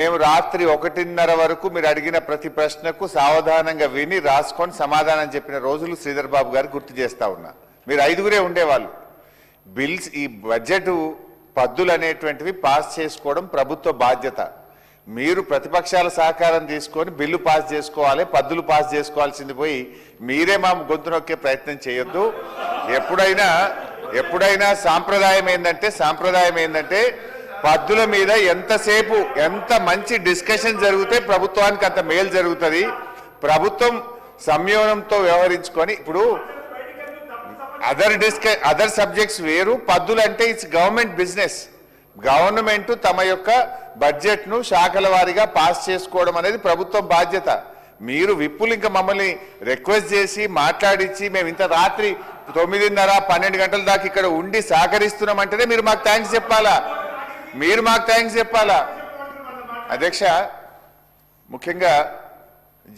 మేము రాత్రి 1:30 వరకు మీరు అడిగిన ప్రతి ప్రశ్నకు సావధానంగా విని రాసుకొని సమాధానం చెప్పిన రోజులు శ్రీధర్ బాబు గారు గుర్తు చేస్తా ఉన్నా. మీరు 5గురే ఉండేవాళ్ళు. బిల్స్ ఈ బడ్జెట్ పద్దులు అనేటువంటివి పాస్ చేసుకోవడం ప్రభుత్వ బాధ్యత. మీరు ప్రతిపక్షాల సహకారం తీసుకొని బిల్లు పాస్ చేసుకోవాలి, పద్దులు పాస్ చేసుకోవాల్సింది పోయి మీరే మా గొంతు నొక్కే ప్రయత్నం చేయొద్దు. ఎప్పుడైనా సాంప్రదాయం ఏంటంటే పద్దుల మీద ఎంతసేపు ఎంత మంచి డిస్కషన్ జరిగితే ప్రభుత్వానికి అంత మేలు జరుగుతుంది. ప్రభుత్వం సంయమనంతో వ్యవహరించుకొని ఇప్పుడు అదర్ సబ్జెక్ట్స్ వేరు, పద్దులు అంటే ఇట్స్ గవర్నమెంట్ బిజినెస్. గవర్నమెంట్ తమ యొక్క బడ్జెట్ ను శాఖల వారీగా పాస్ చేసుకోవడం అనేది ప్రభుత్వం బాధ్యత. మీరు విప్పులు ఇంకా మమ్మల్ని రిక్వెస్ట్ చేసి మాట్లాడించి మేము ఇంత రాత్రి 9:30 12 గంటల దాకా ఇక్కడ ఉండి సహకరిస్తున్నామంటేనే మీరు మాకు థ్యాంక్స్ చెప్పాలా. అధ్యక్ష, ముఖ్యంగా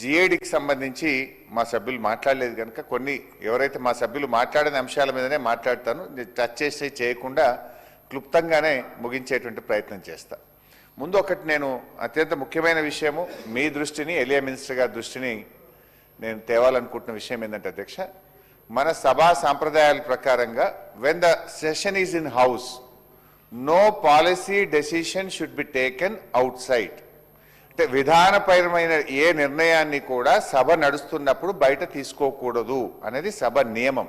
జిఏడికి సంబంధించి మా సభ్యులు మాట్లాడలేదు కనుక కొన్ని ఎవరైతే మా సభ్యులు మాట్లాడిన అంశాల మీదనే మాట్లాడతాను. టచ్ చేసి చేయకుండా క్లుప్తంగానే ముగించేటువంటి ప్రయత్నం చేస్తా. ముందు ఒకటి నేను అత్యంత ముఖ్యమైన విషయము మీ దృష్టిని, ఎలియా మినిస్టర్ గారి దృష్టిని నేను తేవాలనుకుంటున్న విషయం ఏంటంటే అధ్యక్ష, మన సభా సాంప్రదాయాల ప్రకారంగా when the session is in house no policy decision should be taken outside. అంటే విధానపరమైన ఏ నిర్ణయాన్ని కూడా సభ నడుస్తున్నప్పుడు బయట తీసుకోకూడదు అనేది సభ నియమం.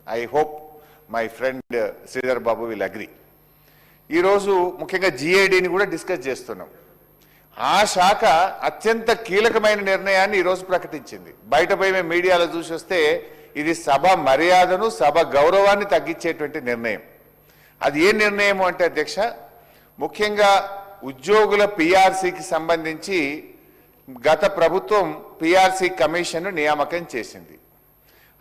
I hope my friend Sridhar Babu will agree. ఈరోజు ముఖ్యంగా జిఏడిని కూడా డిస్కస్ చేస్తున్నాం. ఆ శాఖ అత్యంత కీలకమైన నిర్ణయాన్ని ఈరోజు ప్రకటించింది. బయట పోయి మేము మీడియాలో చూసి వస్తే ఇది సభ మర్యాదను, సభ గౌరవాన్ని తగ్గించేటువంటి నిర్ణయం. అది ఏ నిర్ణయం అంటే అధ్యక్ష, ముఖ్యంగా ఉద్యోగుల పిఆర్సీకి సంబంధించి గత ప్రభుత్వం పిఆర్సీ కమిషన్ నియామకం చేసింది.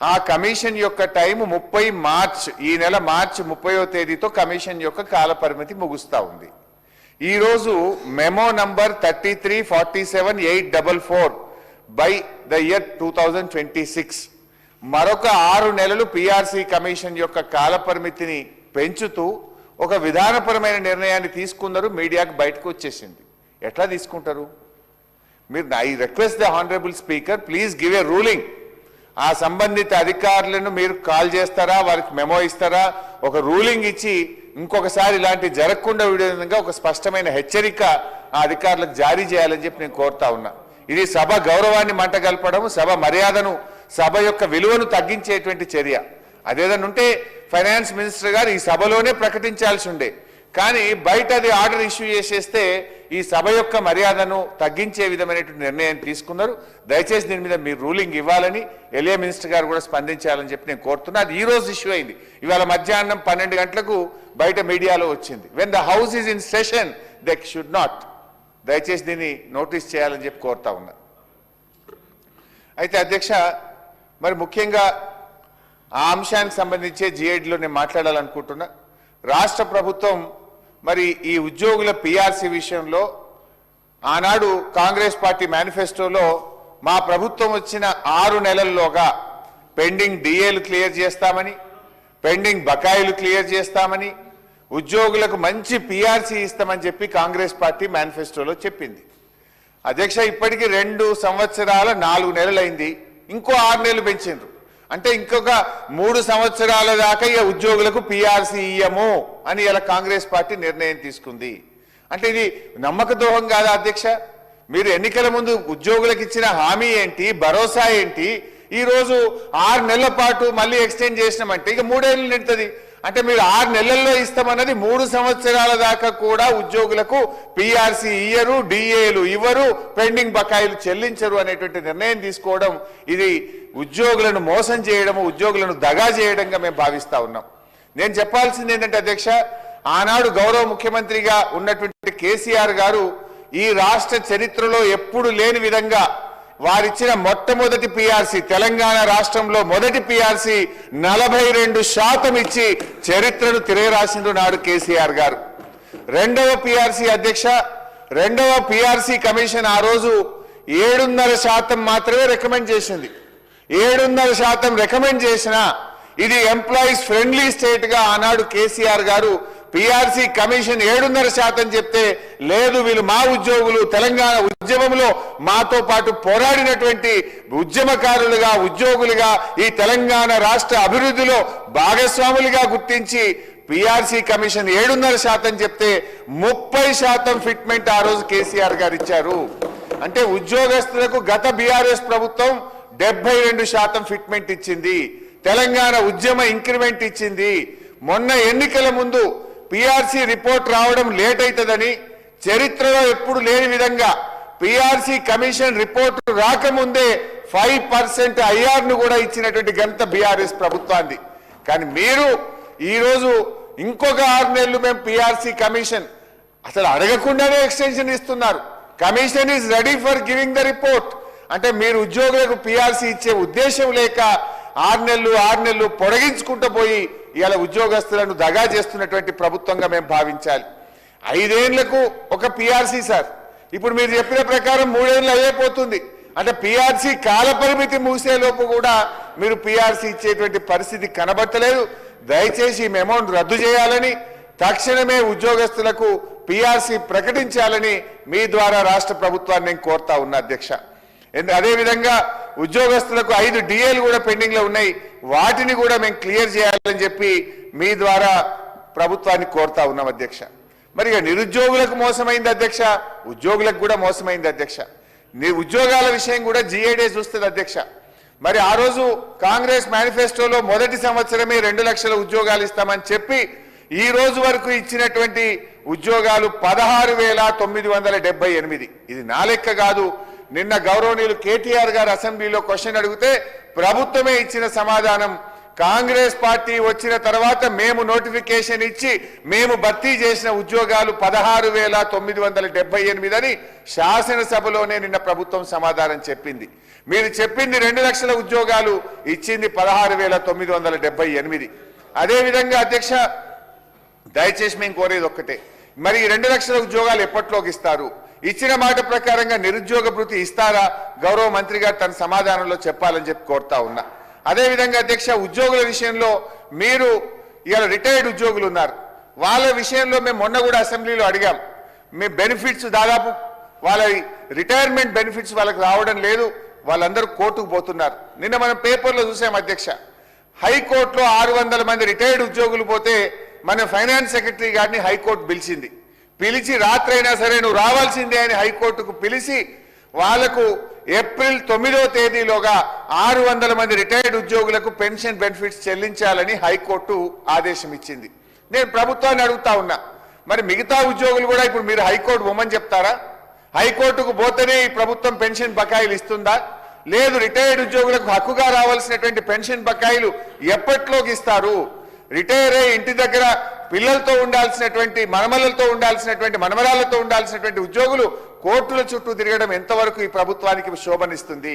ఆ కమిషన్ యొక్క టైము 30 మార్చ్, ఈ నెల మార్చి 30వ తేదీతో కమిషన్ యొక్క కాల పరిమితి ముగుస్తా ఉంది. ఈరోజు memo number 3347/844 by the year 2026 మరొక 6 నెలలు పిఆర్సీ కమిషన్ యొక్క కాల పరిమితిని పెంచుతూ ఒక విధానపరమైన నిర్ణయాన్ని తీసుకున్నారు. మీడియాకు బయటకు వచ్చేసింది. ఎట్లా తీసుకుంటారు మీరు? I request the honourable speaker, please give a ruling. ఆ సంబంధిత అధికారులను మీరు కాల్ చేస్తారా, వారికి మెమో ఇస్తారా? ఒక రూలింగ్ ఇచ్చి ఇంకొకసారి ఇలాంటి జరగకుండా విధంగా ఒక స్పష్టమైన హెచ్చరిక ఆ అధికారులకు జారీ చేయాలని చెప్పి నేను కోరుతా ఉన్నా. ఇది సభ గౌరవాన్ని మంటగల్పడం, సభ మర్యాదను, సభ యొక్క విలువను తగ్గించేటువంటి చర్య. అదేదన్నా ఉంటే ఫైనాన్స్ మినిస్టర్ గారు ఈ సభలోనే ప్రకటించాల్సి ఉండే, కానీ బయట అది ఆర్డర్ ఇష్యూ చేసేస్తే ఈ సభ యొక్క మర్యాదను తగ్గించే విధమైనటువంటి నిర్ణయం తీసుకున్నారు. దయచేసి దీని మీద మీరు రూలింగ్ ఇవ్వాలని ఎలియా మినిస్టర్ గారు కూడా స్పందించాలని చెప్పి నేను కోరుతున్నా. అది ఈ రోజు ఇష్యూ అయింది. ఇవాళ మధ్యాహ్నం 12 గంటలకు బయట మీడియాలో వచ్చింది. When the house is in session they should not. దయచేసి దీన్ని నోటీస్ చేయాలని చెప్పి కోరుతా ఉన్నా. అయితే అధ్యక్ష, మరి ముఖ్యంగా ఆ అంశానికి సంబంధించే జిఐడిలో నేను మాట్లాడాలనుకుంటున్నా. రాష్ట్ర ప్రభుత్వం మరి ఈ ఉద్యోగుల పిఆర్సీ విషయంలో ఆనాడు కాంగ్రెస్ పార్టీ మేనిఫెస్టోలో మా ప్రభుత్వం వచ్చిన 6 నెలల్లోగా పెండింగ్ డిఏలు క్లియర్ చేస్తామని, పెండింగ్ బకాయిలు క్లియర్ చేస్తామని, ఉద్యోగులకు మంచి పిఆర్సీ ఇస్తామని చెప్పి కాంగ్రెస్ పార్టీ మేనిఫెస్టోలో చెప్పింది. అధ్యక్ష, ఇప్పటికీ 2 సంవత్సరాల 4 నెలలైంది. ఇంకో 6 నెలలు పెంచిండ్రు. అంటే ఇంకొక 3 సంవత్సరాల దాకా ఇక ఉద్యోగులకు పిఆర్సీ ఇయ్యము అని ఇలా కాంగ్రెస్ పార్టీ నిర్ణయం తీసుకుంది. అంటే ఇది నమ్మక ద్రోహం కాదా అధ్యక్ష? మీరు ఎన్నికల ముందు ఉద్యోగులకు ఇచ్చిన హామీ ఏంటి, భరోసా ఏంటి? ఈ రోజు 6 నెలల పాటు మళ్ళీ ఎక్స్టెండ్ చేసినామంటే ఇక 3 ఏళ్ళు నిండుతుంది. అంటే మీరు 6 నెలల్లో ఇస్తామన్నది 3 సంవత్సరాల దాకా కూడా ఉద్యోగులకు పిఆర్సీ ఇయ్యరు, డిఏలు ఇవ్వరు, పెండింగ్ బకాయిలు చెల్లించరు అనేటువంటి నిర్ణయం తీసుకోవడం ఇది ఉద్యోగులను మోసం చేయడము, ఉద్యోగులను దగా చేయడంగా మేము భావిస్తా ఉన్నాం. నేను చెప్పాల్సింది ఏంటంటే అధ్యక్ష, ఆనాడు గౌరవ ముఖ్యమంత్రిగా ఉన్నటువంటి కేసీఆర్ గారు ఈ రాష్ట్ర చరిత్రలో ఎప్పుడు లేని విధంగా వారిచ్చిన మొట్టమొదటి పిఆర్సీ, తెలంగాణ రాష్ట్రంలో మొదటి పిఆర్సీ 42% ఇచ్చి చరిత్రను తిరగరాసిండ్రు నాడు కేసీఆర్ గారు. రెండవ పిఆర్సీ అధ్యక్ష, రెండవ పిఆర్సీ కమిషన్ ఆ రోజు 7.5% మాత్రమే రికమెండ్ చేసింది. 7.5% రికమెండ్ చేసినా ఇది ఎంప్లాయీస్ ఫ్రెండ్లీ స్టేట్ గా ఆనాడు కేసీఆర్ గారు పిఆర్సీ కమిషన్ 7.5% చెప్తే లేదు వీళ్ళు మా ఉద్యోగులు తెలంగాణ ఉద్యమంలో మాతో పాటు పోరాడినటువంటి ఉద్యమకారులుగా ఉద్యోగులుగా ఈ తెలంగాణ రాష్ట్ర అభివృద్ధిలో భాగస్వాములుగా గుర్తించి పిఆర్సీ కమిషన్ 7.5% చెప్తే 30% ఫిట్మెంట్ ఆ రోజు కేసీఆర్ గారు ఇచ్చారు. అంటే ఉద్యోగస్తులకు గత బీఆర్ఎస్ ప్రభుత్వం 72% ఫిట్మెంట్ ఇచ్చింది. తెలంగాణ ఉద్యమ ఇంక్రిమెంట్ ఇచ్చింది. మొన్న ఎన్నికల ముందు పిఆర్సీ రిపోర్ట్ రావడం లేట్ అవుతుందని చరిత్రలో ఎప్పుడు లేని విధంగా పిఆర్సీ కమిషన్ రిపోర్ట్ రాకముందే 5% ఐఆర్ను కూడా ఇచ్చినటువంటి ఘనత బీఆర్ఎస్ ప్రభుత్వాన్ని. కానీ మీరు ఈరోజు ఇంకొక 6 నెలలు మేము పిఆర్సీ కమిషన్ అసలు అడగకుండానే ఎక్స్టెన్షన్ ఇస్తున్నారు. Commission is ready for giving the report. అంటే మీరు ఉద్యోగులకు పిఆర్సీ ఇచ్చే ఉద్దేశం లేక 6 నెలలు పొడిగించుకుంటూ పోయి ఇవాళ ఉద్యోగస్తులను దగా చేస్తున్నటువంటి ప్రభుత్వంగా మేము భావించాలి. 5 ఏళ్లకు ఒక పిఆర్సీ సార్, ఇప్పుడు మీరు చెప్పిన ప్రకారం 3 ఏళ్ళు అయిపోతుంది. అంటే పిఆర్సీ కాలపరిమితి మూసేలోపు కూడా మీరు పిఆర్సీ ఇచ్చేటువంటి పరిస్థితి కనబట్టలేదు. దయచేసి ఈ అమౌంట్ రద్దు చేయాలని తక్షణమే ఉద్యోగస్తులకు పిఆర్సీ ప్రకటించాలని మీ ద్వారా రాష్ట్ర ప్రభుత్వాన్ని నేను కోరుతా ఉన్నా అధ్యక్ష. అదేవిధంగా ఉద్యోగస్తులకు 5 డిఏలు కూడా పెండింగ్ లో ఉన్నాయి, వాటిని కూడా మేము క్లియర్ చేయాలని చెప్పి మీ ద్వారా ప్రభుత్వాన్ని కోరుతా ఉన్నాం అధ్యక్ష. మరి నిరుద్యోగులకు మోసమైంది అధ్యక్ష, ఉద్యోగులకు కూడా మోసమైంది అధ్యక్ష. ఉద్యోగాల విషయం కూడా జిఏడే చూస్తుంది అధ్యక్ష. మరి ఆ రోజు కాంగ్రెస్ మేనిఫెస్టోలో మొదటి సంవత్సరమే 2 లక్షల ఉద్యోగాలు ఇస్తామని చెప్పి ఈ రోజు వరకు ఇచ్చినటువంటి ఉద్యోగాలు 16,978. ఇది నా లెక్క కాదు. నిన్న గౌరవనీయులు కేటీఆర్ గారు అసెంబ్లీలో క్వశ్చన్ అడిగితే ప్రభుత్వమే ఇచ్చిన సమాధానం, కాంగ్రెస్ పార్టీ వచ్చిన తర్వాత మేము నోటిఫికేషన్ ఇచ్చి మేము భర్తీ చేసిన ఉద్యోగాలు 16,978 అని శాసనసభలోనే నిన్న ప్రభుత్వం సమాధానం చెప్పింది. మీరు చెప్పింది 2 లక్షల ఉద్యోగాలు, ఇచ్చింది 16,978. అదేవిధంగా అధ్యక్ష దయచేసి మేము కోరేది ఒక్కటే, మరి 2 లక్షల ఉద్యోగాలు ఎప్పట్లోకి ఇస్తారు? ఇచ్చిన మాట ప్రకారంగా నిరుద్యోగ భృతి ఇస్తారా? గౌరవ మంత్రి గారు తన సమాధానంలో చెప్పాలని చెప్పి కోరుతా ఉన్నా. అదేవిధంగా అధ్యక్ష ఉద్యోగుల విషయంలో మీరు ఇవాళ రిటైర్డ్ ఉద్యోగులు ఉన్నారు, వాళ్ళ విషయంలో మేము మొన్న కూడా అసెంబ్లీలో అడిగాం. మీ బెనిఫిట్స్ దాదాపు వాళ్ళ రిటైర్మెంట్ బెనిఫిట్స్ వాళ్ళకి రావడం లేదు, వాళ్ళందరూ కోర్టుకు పోతున్నారు. నిన్న మనం పేపర్లో చూసాం అధ్యక్ష, హైకోర్టులో 600 మంది రిటైర్డ్ ఉద్యోగులు పోతే మన ఫైనాన్స్ సెక్రటరీ గారిని హైకోర్టు పిలిచి రాత్రైనా సరే నువ్వు రావాల్సిందే అని హైకోర్టుకు పిలిచి వాళ్లకు ఏప్రిల్ 9వ తేదీలోగా 600 మంది రిటైర్డ్ ఉద్యోగులకు పెన్షన్ బెనిఫిట్స్ చెల్లించాలని హైకోర్టు ఆదేశం ఇచ్చింది. నేను ప్రభుత్వాన్ని అడుగుతా ఉన్నా, మరి మిగతా ఉద్యోగులు కూడా ఇప్పుడు మీరు హైకోర్టు బొమ్మని చెప్తారా? హైకోర్టుకు పోతేనే ఈ ప్రభుత్వం పెన్షన్ బకాయిలు ఇస్తుందా? లేదు, రిటైర్డ్ ఉద్యోగులకు హక్కుగా రావాల్సినటువంటి పెన్షన్ బకాయిలు ఎప్పట్లోకి ఇస్తారు? రిటైర్ అయ్యి ఇంటి దగ్గర పిల్లలతో ఉండాల్సినటువంటి మనమలతో ఉండాల్సినటువంటి మనమరాలతో ఉండాల్సినటువంటి ఉద్యోగులు కోర్టుల చుట్టూ తిరగడం ఎంతవరకు ఈ ప్రభుత్వానికి శోభనిస్తుంది?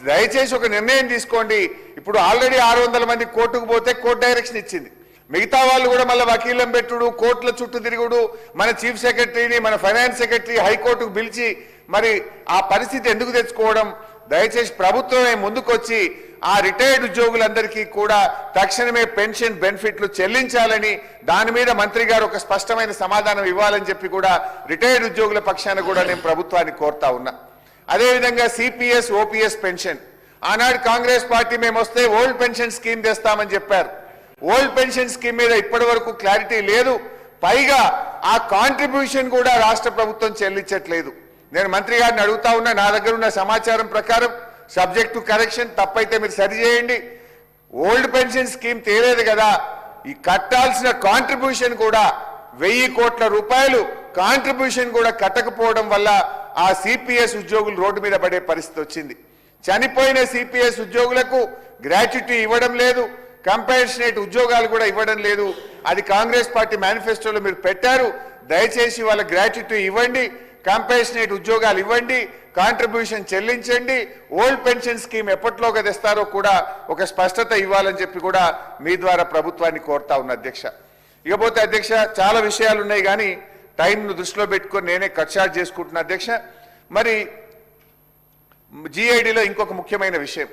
దయచేసి ఒక నిర్ణయం తీసుకోండి. ఇప్పుడు ఆల్రెడీ 600 మంది కోర్టుకు పోతే కోర్టు డైరెక్షన్ ఇచ్చింది, మిగతా వాళ్ళు కూడా మళ్ళీ వకీలం పెట్టుడు, కోర్టుల చుట్టూ తిరుగుడు, మన చీఫ్ సెక్రటరీని మన ఫైనాన్స్ సెక్రటరీ హైకోర్టుకు పిలిచి మరి ఆ పరిస్థితి ఎందుకు తెచ్చుకోవడం? దయచేసి ప్రభుత్వమే ముందుకొచ్చి ఆ రిటైర్డ్ ఉద్యోగులందరికీ కూడా తక్షణమే పెన్షన్ బెనిఫిట్లు చెల్లించాలని, దాని మీద మంత్రి గారు ఒక స్పష్టమైన సమాధానం ఇవ్వాలని చెప్పి కూడా రిటైర్డ్ ఉద్యోగుల పక్షాన కూడా నేను ప్రభుత్వాన్ని కోరుతా ఉన్నా. అదేవిధంగా సిపిఎస్ ఓపీఎస్ పెన్షన్, ఆనాడు కాంగ్రెస్ పార్టీ మేము వస్తే ఓల్డ్ పెన్షన్ స్కీమ్ తెస్తామని చెప్పారు. ఓల్డ్ పెన్షన్ స్కీమ్ మీద ఇప్పటి వరకు క్లారిటీ లేదు, పైగా ఆ కాంట్రిబ్యూషన్ కూడా రాష్ట్ర ప్రభుత్వం చెల్లించట్లేదు. నేను మంత్రి గారిని అడుగుతా ఉన్నా, నా దగ్గర ఉన్న సమాచారం ప్రకారం సబ్జెక్ట్ టు కరెక్షన్, తప్పైతే మీరు సరిచేయండి. ఓల్డ్ పెన్షన్ స్కీమ్ తేలేదు కదా, ఈ కట్టాల్సిన కాంట్రిబ్యూషన్ కూడా 1000 కోట్ల రూపాయలు కాంట్రిబ్యూషన్ కూడా కట్టకపోవడం వల్ల ఆ సిపిఎస్ ఉద్యోగులు రోడ్డు మీద పడే పరిస్థితి వచ్చింది. చనిపోయిన సిపిఎస్ ఉద్యోగులకు గ్రాట్యుటీ ఇవ్వడం లేదు, కంపెన్సేట్ ఉద్యోగాలు కూడా ఇవ్వడం లేదు. అది కాంగ్రెస్ పార్టీ మేనిఫెస్టోలో మీరు పెట్టారు. దయచేసి వాళ్ళ గ్రాట్యుటీ ఇవ్వండి, కంపెన్సేట్ ఉద్యోగాలు ఇవ్వండి, కాంట్రిబ్యూషన్ చెల్లించండి. ఓల్డ్ పెన్షన్ స్కీమ్ ఎప్పట్లోగా తెస్తారో కూడా ఒక స్పష్టత ఇవ్వాలని చెప్పి కూడా మీ ద్వారా ప్రభుత్వాన్ని కోరుతా ఉన్న అధ్యక్ష. ఇకపోతే అధ్యక్ష చాలా విషయాలు ఉన్నాయి, కానీ టైంను దృష్టిలో పెట్టుకొని నేనే కట్ షార్ట్ చేసుకుంటున్నా అధ్యక్ష. మరి జిఐడిలో ఇంకొక ముఖ్యమైన విషయం,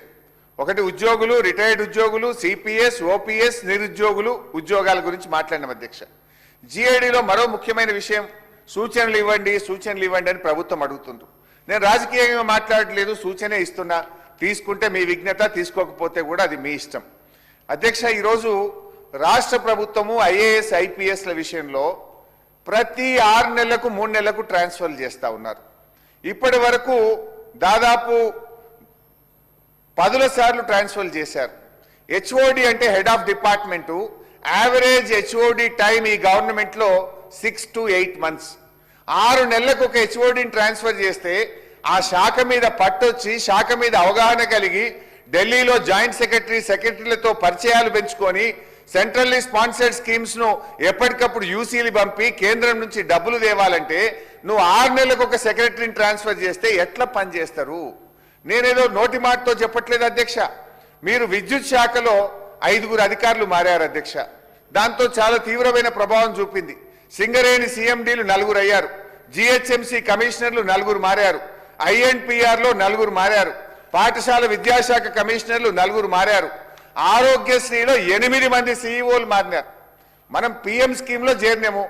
ఒకటి ఉద్యోగులు, రిటైర్డ్ ఉద్యోగులు, సిపిఎస్ ఓపీఎస్ నిరుద్యోగులు ఉద్యోగాల గురించి మాట్లాడినాం అధ్యక్ష. జిఐడిలో మరో ముఖ్యమైన విషయం, సూచనలు ఇవ్వండి అని ప్రభుత్వం అడుగుతుంది. నేను రాజకీయంగా మాట్లాడలేదు, సూచనే ఇస్తున్నా. తీసుకుంటే మీ విజ్ఞత, తీసుకోకపోతే కూడా అది మీ ఇష్టం. అధ్యక్ష, ఈరోజు రాష్ట్ర ప్రభుత్వము ఐఏఎస్ ఐపీఎస్ల విషయంలో ప్రతి 6 నెలలకు 3 నెలలకు ట్రాన్స్ఫర్లు చేస్తూ ఉన్నారు. ఇప్పటి వరకు దాదాపు 10 సార్లు ట్రాన్స్ఫర్లు చేశారు. హెచ్ఓడి అంటే head of department, average HOD time ఈ గవర్నమెంట్లో 6 to 8 months. 6 నెలలకు ఒక హెచ్ఓడిని ట్రాన్స్ఫర్ చేస్తే ఆ శాఖ మీద పట్టొచ్చి, శాఖ మీద అవగాహన కలిగి, ఢిల్లీలో జాయింట్ సెక్రటరీలతో పరిచయాలు పెంచుకొని, సెంట్రల్లీ స్పాన్సర్డ్ స్కీమ్స్ ను ఎప్పటికప్పుడు యూసీలు పంపి కేంద్రం నుంచి డబ్బులు తేవాలంటే నువ్వు 6 నెలలకు ఒక సెక్రటరీని ట్రాన్స్ఫర్ చేస్తే ఎట్లా పనిచేస్తారు? నేనేదో నోటి మాటతో చెప్పట్లేదు అధ్యక్ష. మీరు విద్యుత్ శాఖలో 5 అధికారులు మారారు అధ్యక్ష. దాంతో చాలా తీవ్రమైన ప్రభావం చూపింది. సింగరేణి సీఎండీలు 4 అయ్యారు, జిహెచ్ఎంసీ కమిషనర్లు 4 మారారు, ఐఎన్పిఆర్ లో 4 మారారు, పాఠశాల విద్యాశాఖ కమిషనర్లు 4 మారారు, ఆరోగ్యశ్రీలో 8 మంది సీఈఓలు మారినారు. మనం పిఎం స్కీమ్ లో చేరినాము.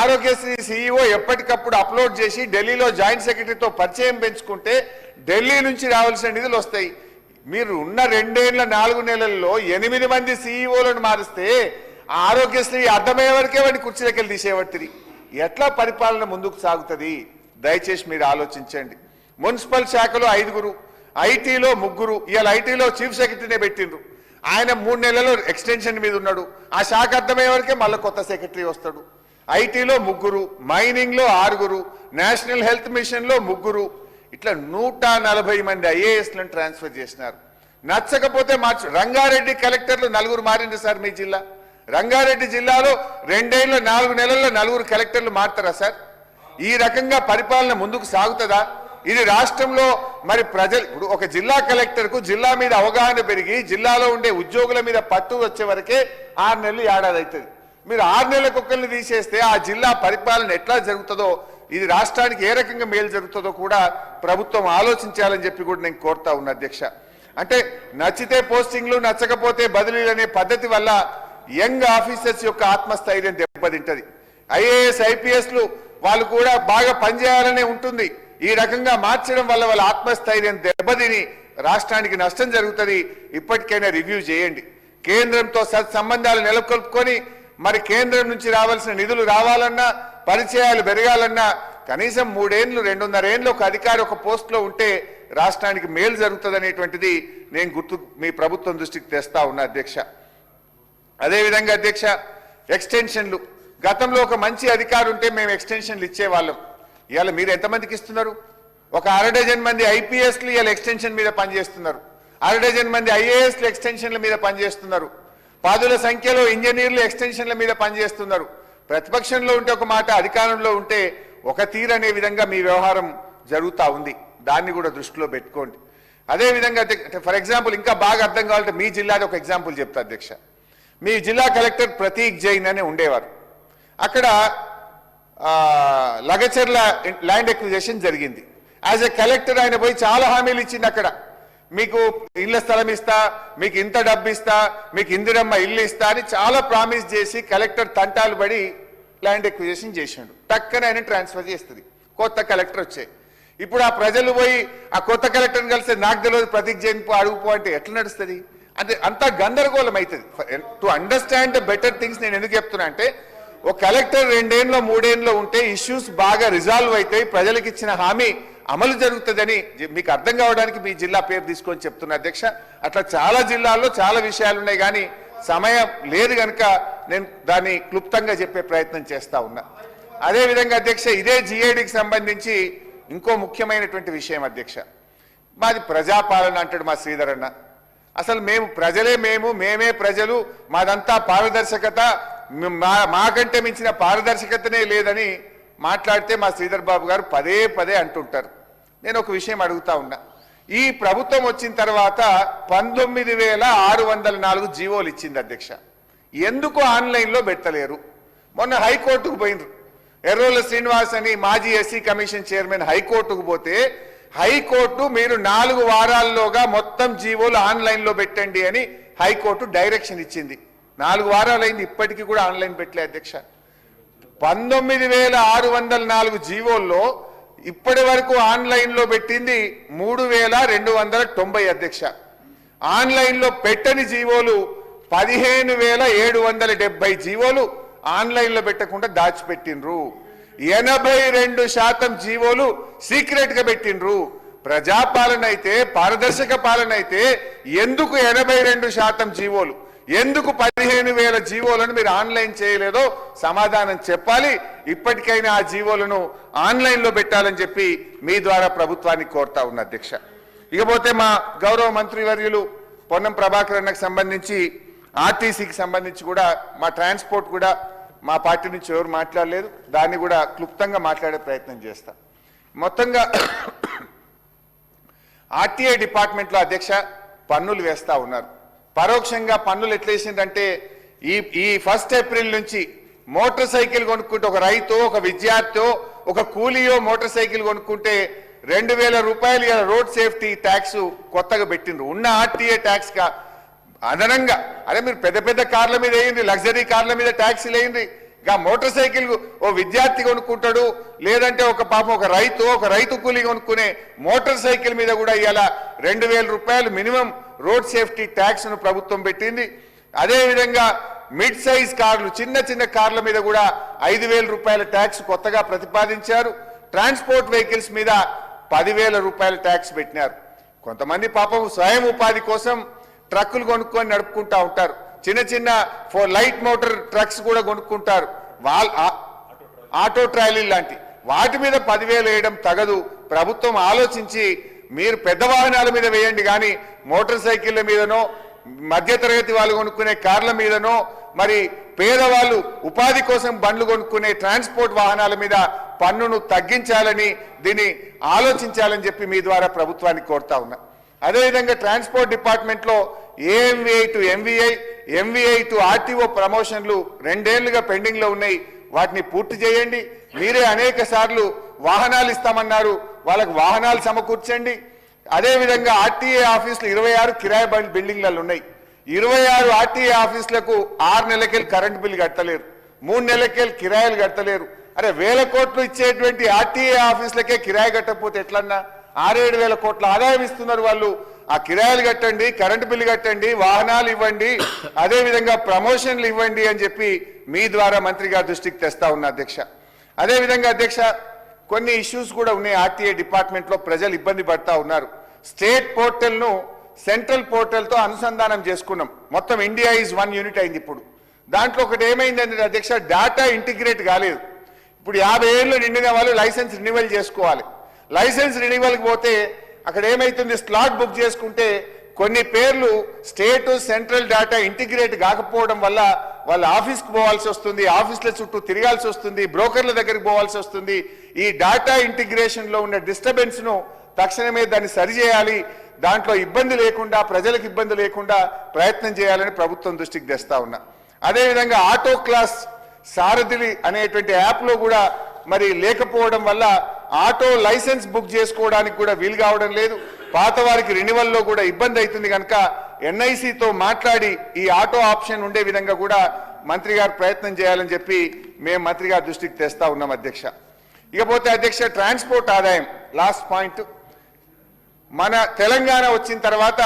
ఆరోగ్యశ్రీ సీఈఓ ఎప్పటికప్పుడు అప్లోడ్ చేసి ఢిల్లీలో జాయింట్ సెక్రటరీతో పరిచయం పెంచుకుంటే ఢిల్లీ నుంచి రావాల్సిన నిధులు వస్తాయి. మీరు ఉన్న 2 ఏళ్ల 4 నెలల్లో 8 మంది సీఈఓలను మారిస్తే ఆరోగ్యశ్రీ అర్థమయ్యే వరకే వాడిని కుర్చీలకి వెళ్ళి తీసేవట్టిరి. ఎట్లా పరిపాలన ముందుకు సాగుతుంది? దయచేసి మీరు ఆలోచించండి. మున్సిపల్ శాఖలో 5, ఐటీలో 3. ఇవాళ ఐటీలో చీఫ్ సెక్రటరీనే పెట్టిండ్రు. ఆయన 3 నెలలు ఎక్స్టెన్షన్ మీద ఉన్నాడు. ఆ శాఖ అర్థమయ్యే వరకే మళ్ళీ కొత్త సెక్రటరీ వస్తాడు. ఐటీలో 3, మైనింగ్ లో 6, నేషనల్ హెల్త్ మిషన్ లో 3, ఇట్లా 140 మంది ఐఏఎస్లను ట్రాన్స్ఫర్ చేసినారు. నచ్చకపోతే మార్చు. రంగారెడ్డి కలెక్టర్లు 4 మారింది సార్ మీ జిల్లా. రంగారెడ్డి జిల్లాలో 2 ఏళ్ల 4 నెలల్లో 4 కలెక్టర్లు మారుతారా సార్? ఈ రకంగా పరిపాలన ముందుకు సాగుతుందా? ఇది రాష్ట్రంలో మరి ప్రజలు ఇప్పుడు ఒక జిల్లా కలెక్టర్కు జిల్లా మీద అవగాహన పెరిగి జిల్లాలో ఉండే ఉద్యోగుల మీద పట్టు వచ్చే వరకే 6 నెలలు ఏడాది అవుతుంది. మీరు 6 నెలలకు ఒకరిని తీసేస్తే ఆ జిల్లా పరిపాలన ఎట్లా జరుగుతుందో, ఇది రాష్ట్రానికి ఏ రకంగా మేలు జరుగుతుందో కూడా ప్రభుత్వం ఆలోచించాలని చెప్పి కూడా నేను కోరుతా ఉన్నా అధ్యక్ష. అంటే నచ్చితే పోస్టింగ్లు, నచ్చకపోతే బదిలీలు అనే పద్ధతి వల్ల యంగ్ ఆఫీసర్స్ యొక్క ఆత్మస్థైర్యం దెబ్బతింటది. ఐఏఎస్ ఐపీఎస్లు వాళ్ళు కూడా బాగా పనిచేయాలనే ఉంటుంది. ఈ రకంగా మార్చడం వల్ల వాళ్ళ ఆత్మస్థైర్యం దెబ్బతిని రాష్ట్రానికి నష్టం జరుగుతుంది. ఇప్పటికైనా రివ్యూ చేయండి. కేంద్రంతో సత్సంబంధాలు నెలకొల్పుకొని మరి కేంద్రం నుంచి రావాల్సిన నిధులు రావాలన్నా, పరిచయాలు పెరగాలన్నా కనీసం 3 ఏళ్ళు 2.5 ఏళ్ళు ఒక అధికారి ఒక పోస్ట్లో ఉంటే రాష్ట్రానికి మేలు జరుగుతుంది అనేటువంటిది నేను మీ ప్రభుత్వం దృష్టికి తెస్తా ఉన్నా అధ్యక్ష. అదేవిధంగా అధ్యక్ష, ఎక్స్టెన్షన్లు. గతంలో ఒక మంచి అధికారి ఉంటే మేము ఎక్స్టెన్షన్లు ఇచ్చేవాళ్ళం. ఇవాళ మీరు ఎంతమందికి ఇస్తున్నారు? ఒక 6 డజన్ మంది ఐపీఎస్లు ఇవాళ ఎక్స్టెన్షన్ మీద పనిచేస్తున్నారు. 6 డజన్ మంది ఐఏఎస్లు ఎక్స్టెన్షన్ల మీద పనిచేస్తున్నారు. 10ల సంఖ్యలో ఇంజనీర్లు ఎక్స్టెన్షన్ల మీద పనిచేస్తున్నారు. ప్రతిపక్షంలో ఉంటే ఒక మాట, అధికారంలో ఉంటే ఒక తీరనే విధంగా మీ వ్యవహారం జరుగుతూ ఉంది. దాన్ని కూడా దృష్టిలో పెట్టుకోండి. అదేవిధంగా ఫర్ ఎగ్జాంపుల్ ఇంకా బాగా అర్థం కావాలంటే మీ జిల్లాలో ఒక ఎగ్జాంపుల్ చెప్తా అధ్యక్ష. మీ జిల్లా కలెక్టర్ ప్రతీక్ జైన్ అని ఉండేవారు. అక్కడ లగచర్ల ల్యాండ్ ఎక్విజిషన్ జరిగింది. యాజ్ ఎ కలెక్టర్ ఆయన పోయి చాలా హామీలు ఇచ్చింది. అక్కడ మీకు ఇళ్ల స్థలం ఇస్తా, మీకు ఇంత డబ్బు ఇస్తా, మీకు ఇందిరమ్మ ఇల్లు ఇస్తా అని చాలా ప్రామిస్ చేసి కలెక్టర్ తంటాలు పడి ల్యాండ్ ఎక్విజిషన్ చేసిండు. టక్కన ఆయన ట్రాన్స్ఫర్ చేస్తుంది. కొత్త కలెక్టర్ వచ్చాయి. ఇప్పుడు ఆ ప్రజలు పోయి ఆ కొత్త కలెక్టర్ని కలిసి నాకు తెలియదు ప్రతీక్ జైన్ అడుగుపో అంటే ఎట్లా నడుస్తుంది? అంటే అంతా గందరగోళం అవుతుంది. To understand the better things నేను ఎందుకు చెప్తున్నా అంటే, ఒక కలెక్టర్ 2 ఏళ్ళలో 3 ఏళ్ళలో ఉంటే ఇష్యూస్ బాగా రిజాల్వ్ అవుతాయి, ప్రజలకు ఇచ్చిన హామీ అమలు జరుగుతుందని మీకు అర్థం కావడానికి మీ జిల్లా పేరు తీసుకొని చెప్తున్నా అధ్యక్ష. అట్లా చాలా జిల్లాల్లో చాలా విషయాలు ఉన్నాయి, కానీ సమయం లేదు కనుక నేను దాన్ని క్లుప్తంగా చెప్పే ప్రయత్నం చేస్తా ఉన్నా. అదేవిధంగా అధ్యక్ష, ఇదే జిఐడికి సంబంధించి ఇంకో ముఖ్యమైనటువంటి విషయం అధ్యక్ష. మాది ప్రజాపాలన అంటాడు మా శ్రీధర్ అన్న. అసలు మేము ప్రజలే, మేమే ప్రజలు, మాదంతా పారదర్శకత, మాకంటే మించిన పారదర్శకతనే లేదని మాట్లాడితే మా శ్రీధర్ బాబు గారు పదే అంటుంటారు. నేను ఒక విషయం అడుగుతా ఉన్నా. ఈ ప్రభుత్వం వచ్చిన తర్వాత 19,604 జీవోలు ఇచ్చింది అధ్యక్ష. ఎందుకు ఆన్లైన్లో పెట్టలేరు? మొన్న హైకోర్టుకు పోయినరు. ఎర్రోల శ్రీనివాస్ అని మాజీ ఎస్సీ కమిషన్ చైర్మన్ హైకోర్టుకు పోతే హైకోర్టు మీరు 4 వారాల్లోగా మొత్తం జీవోలు ఆన్లైన్లో పెట్టండి అని హైకోర్టు డైరెక్షన్ ఇచ్చింది. 4 వారాలైంది, ఇప్పటికీ కూడా ఆన్లైన్ పెట్టలే అధ్యక్ష. 19,604 జీవోల్లో ఇప్పటి వరకు ఆన్లైన్లో పెట్టింది 3,290 అధ్యక్ష. ఆన్లైన్లో పెట్టని జీవోలు 15,770 జీవోలు ఆన్లైన్లో పెట్టకుండా దాచిపెట్టిండ్రు. 82% జీవోలు సీక్రెట్ గా పెట్టిండ్రు. ప్రజాపాలన అయితే, పారదర్శక పాలన అయితే ఎందుకు 82% జీవోలు, ఎందుకు 15,000 జీవోలను మీరు ఆన్లైన్ చేయలేదో సమాధానం చెప్పాలి. ఇప్పటికైనా ఆ జీవోలను ఆన్లైన్లో పెట్టాలని చెప్పి మీ ద్వారా ప్రభుత్వాన్ని కోరుతా ఉన్న అధ్యక్ష. ఇకపోతే మా గౌరవ మంత్రివర్యులు పొన్నం ప్రభాకర్ అన్నకు సంబంధించి ఆర్టీసీకి సంబంధించి కూడా మా ట్రాన్స్పోర్ట్ కూడా మా పార్టీ నుంచి ఎవరు మాట్లాడలేదు, దాన్ని కూడా క్లుప్తంగా మాట్లాడే ప్రయత్నం చేస్తా. మొత్తంగా ఆర్టీఐ డిపార్ట్మెంట్లో అధ్యక్ష పన్నులు వేస్తా ఉన్నారు. పరోక్షంగా పన్నులు ఎట్లేసిందంటే ఈ 1 ఏప్రిల్ నుంచి మోటార్ సైకిల్ కొనుక్కుంటే ఒక రైతు, ఒక విద్యార్థి, ఒక కూలీయో మోటార్ సైకిల్ కొనుక్కుంటే 2,000 రూపాయలు రోడ్ సేఫ్టీ ట్యాక్స్ కొత్తగా పెట్టిండ్రు. ఉన్న ఆర్టీఏ ట్యాక్స్ గా అదనంగా అరే మీరు పెద్ద పెద్ద కార్ల మీద వేయండి, లగ్జరీ కార్ల మీద ట్యాక్సీలు వేయండి. ఇక మోటార్ సైకిల్ ఓ విద్యార్థి కొనుక్కుంటాడు, లేదంటే ఒక రైతు కూలీ కొనుక్కునే మోటార్ సైకిల్ మీద కూడా ఇవాళ 2,000 రూపాయలు మినిమం రోడ్ సేఫ్టీ ట్యాక్స్ ను ప్రభుత్వం పెట్టింది. అదేవిధంగా మిడ్ సైజ్ కార్లు, చిన్న కార్ల మీద కూడా 5,000 రూపాయల ట్యాక్స్ కొత్తగా ప్రతిపాదించారు. ట్రాన్స్పోర్ట్ వెహికల్స్ మీద 10,000 రూపాయల ట్యాక్స్ పెట్టినారు. కొంతమంది పాపం స్వయం ఉపాధి కోసం ట్రక్కులు కొనుక్కొని నడుపుకుంటా ఉంటారు, చిన్న లైట్ మోటార్ ట్రక్స్ కూడా కొనుక్కుంటారు, ఆటో ట్రాలీ లాంటి వాటి మీద 10,000 వేయడం తగదు. ప్రభుత్వం ఆలోచించి మీరు పెద్ద వాహనాల మీద వేయండి, కానీ మోటార్ సైకిళ్ల మీదనో, మధ్యతరగతి వాళ్ళు కొనుక్కునే కార్ల మీదనో, మరి పేదవాళ్ళు ఉపాధి కోసం బండ్లు కొనుక్కునే ట్రాన్స్పోర్ట్ వాహనాల మీద పన్నును తగ్గించాలని, దీన్ని ఆలోచించాలని చెప్పి మీ ద్వారా ప్రభుత్వాన్ని కోరుతా ఉన్నా. అదేవిధంగా ట్రాన్స్పోర్ట్ డిపార్ట్మెంట్ లో AMVI to MVI, MVI to RTO ప్రమోషన్లు 2 ఏళ్లుగా పెండింగ్ లో ఉన్నాయి. వాటిని పూర్తి చేయండి. మీరే అనేక సార్లు వాహనాలు ఇస్తామన్నారు, వాళ్ళకు వాహనాలు సమకూర్చండి. అదేవిధంగా ఆర్టీఏ ఆఫీసులు 26 కిరాయి బిల్డింగ్లలో ఉన్నాయి. 26 ఆర్టీఏ ఆఫీసులకు 6 నెలలకెళ్ళి కరెంట్ బిల్లు కట్టలేరు, 3 నెలలకెళ్ళి కిరాయిలు కట్టలేరు. అరే 1,000 కోట్లు ఇచ్చేటువంటి ఆర్టీఏ ఆఫీసులకే కిరాయి కట్టకపోతే ఎట్లన్నా? 6-7 వేల కోట్ల ఆదాయం ఇస్తున్నారు వాళ్ళు. ఆ కిరాయిలు కట్టండి, కరెంటు బిల్లు కట్టండి, వాహనాలు ఇవ్వండి, అదేవిధంగా ప్రమోషన్లు ఇవ్వండి అని చెప్పి మీ ద్వారా మంత్రి గారి దృష్టికి తెస్తా ఉన్నా అధ్యక్ష. అదేవిధంగా అధ్యక్ష కొన్ని ఇష్యూస్ కూడా ఉన్నాయి. ఆర్టీఐ డిపార్ట్మెంట్ లో ప్రజలు ఇబ్బంది పడతా ఉన్నారు. స్టేట్ పోర్టల్ ను సెంట్రల్ పోర్టల్ తో అనుసంధానం చేసుకున్నాం. మొత్తం ఇండియా ఈజ్ 1 యూనిట్ అయింది. ఇప్పుడు దాంట్లో ఒకటి ఏమైందంటే అధ్యక్ష, డేటా ఇంటిగ్రేట్ కాలేదు. ఇప్పుడు 50 ఏళ్ళు నిండిన వాళ్ళు లైసెన్స్ రెన్యువల్ చేసుకోవాలి. లైసెన్స్ రెన్యువల్కి పోతే అక్కడ ఏమైతుంది, స్లాట్ బుక్ చేసుకుంటే కొన్ని పేర్లు స్టేట్ సెంట్రల్ డేటా ఇంటిగ్రేట్ కాకపోవడం వల్ల వాళ్ళు ఆఫీస్కి పోవాల్సి వస్తుంది, ఆఫీసుల చుట్టూ తిరగాల్సి వస్తుంది, బ్రోకర్ల దగ్గరికి పోవాల్సి వస్తుంది. ఈ డేటా ఇంటిగ్రేషన్ లో ఉన్న డిస్టర్బెన్స్ ను తక్షణమే దాన్ని సరిచేయాలి. దాంట్లో ఇబ్బంది లేకుండా, ప్రజలకు ఇబ్బంది లేకుండా ప్రయత్నం చేయాలని ప్రభుత్వం దృష్టికి తెస్తా ఉన్నా. అదేవిధంగా ఆటో క్లాస్ సారథి అనేటువంటి యాప్ లో కూడా మరి లేకపోవడం వల్ల ఆటో లైసెన్స్ బుక్ చేసుకోవడానికి కూడా వీలు కావడం లేదు. పాత వారికి రెన్యువల్లో కూడా ఇబ్బంది అవుతుంది కనుక ఎన్ఐసితో మాట్లాడి ఈ ఆటో ఆప్షన్ ఉండే విధంగా కూడా మంత్రి గారు ప్రయత్నం చేయాలని చెప్పి మేము మంత్రి గారి దృష్టికి తెస్తా ఉన్నాం అధ్యక్ష. ఇకపోతే అధ్యక్ష ట్రాన్స్పోర్ట్ ఆదాయం లాస్ట్ పాయింట్. మన తెలంగాణ వచ్చిన తర్వాత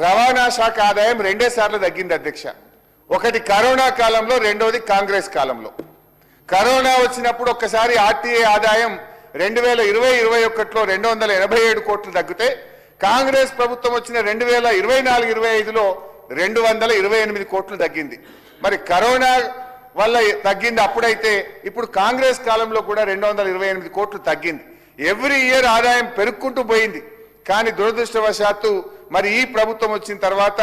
రవాణా శాఖ ఆదాయం 2 సార్లు తగ్గింది అధ్యక్ష. ఒకటి కరోనా కాలంలో, రెండోది కాంగ్రెస్ కాలంలో. కరోనా వచ్చినప్పుడు ఒక్కసారి ఆర్టీఏ ఆదాయం 2020-21లో 287 కోట్లు తగ్గితే, కాంగ్రెస్ ప్రభుత్వం వచ్చిన 2024-25లో 228 కోట్లు తగ్గింది. మరి కరోనా వల్ల తగ్గింది అప్పుడైతే, ఇప్పుడు కాంగ్రెస్ కాలంలో కూడా 228 కోట్లు తగ్గింది. ఎవ్రీ ఇయర్ ఆదాయం పెరుక్కుంటూ పోయింది. కానీ దురదృష్టవశాత్తు మరి ఈ ప్రభుత్వం వచ్చిన తర్వాత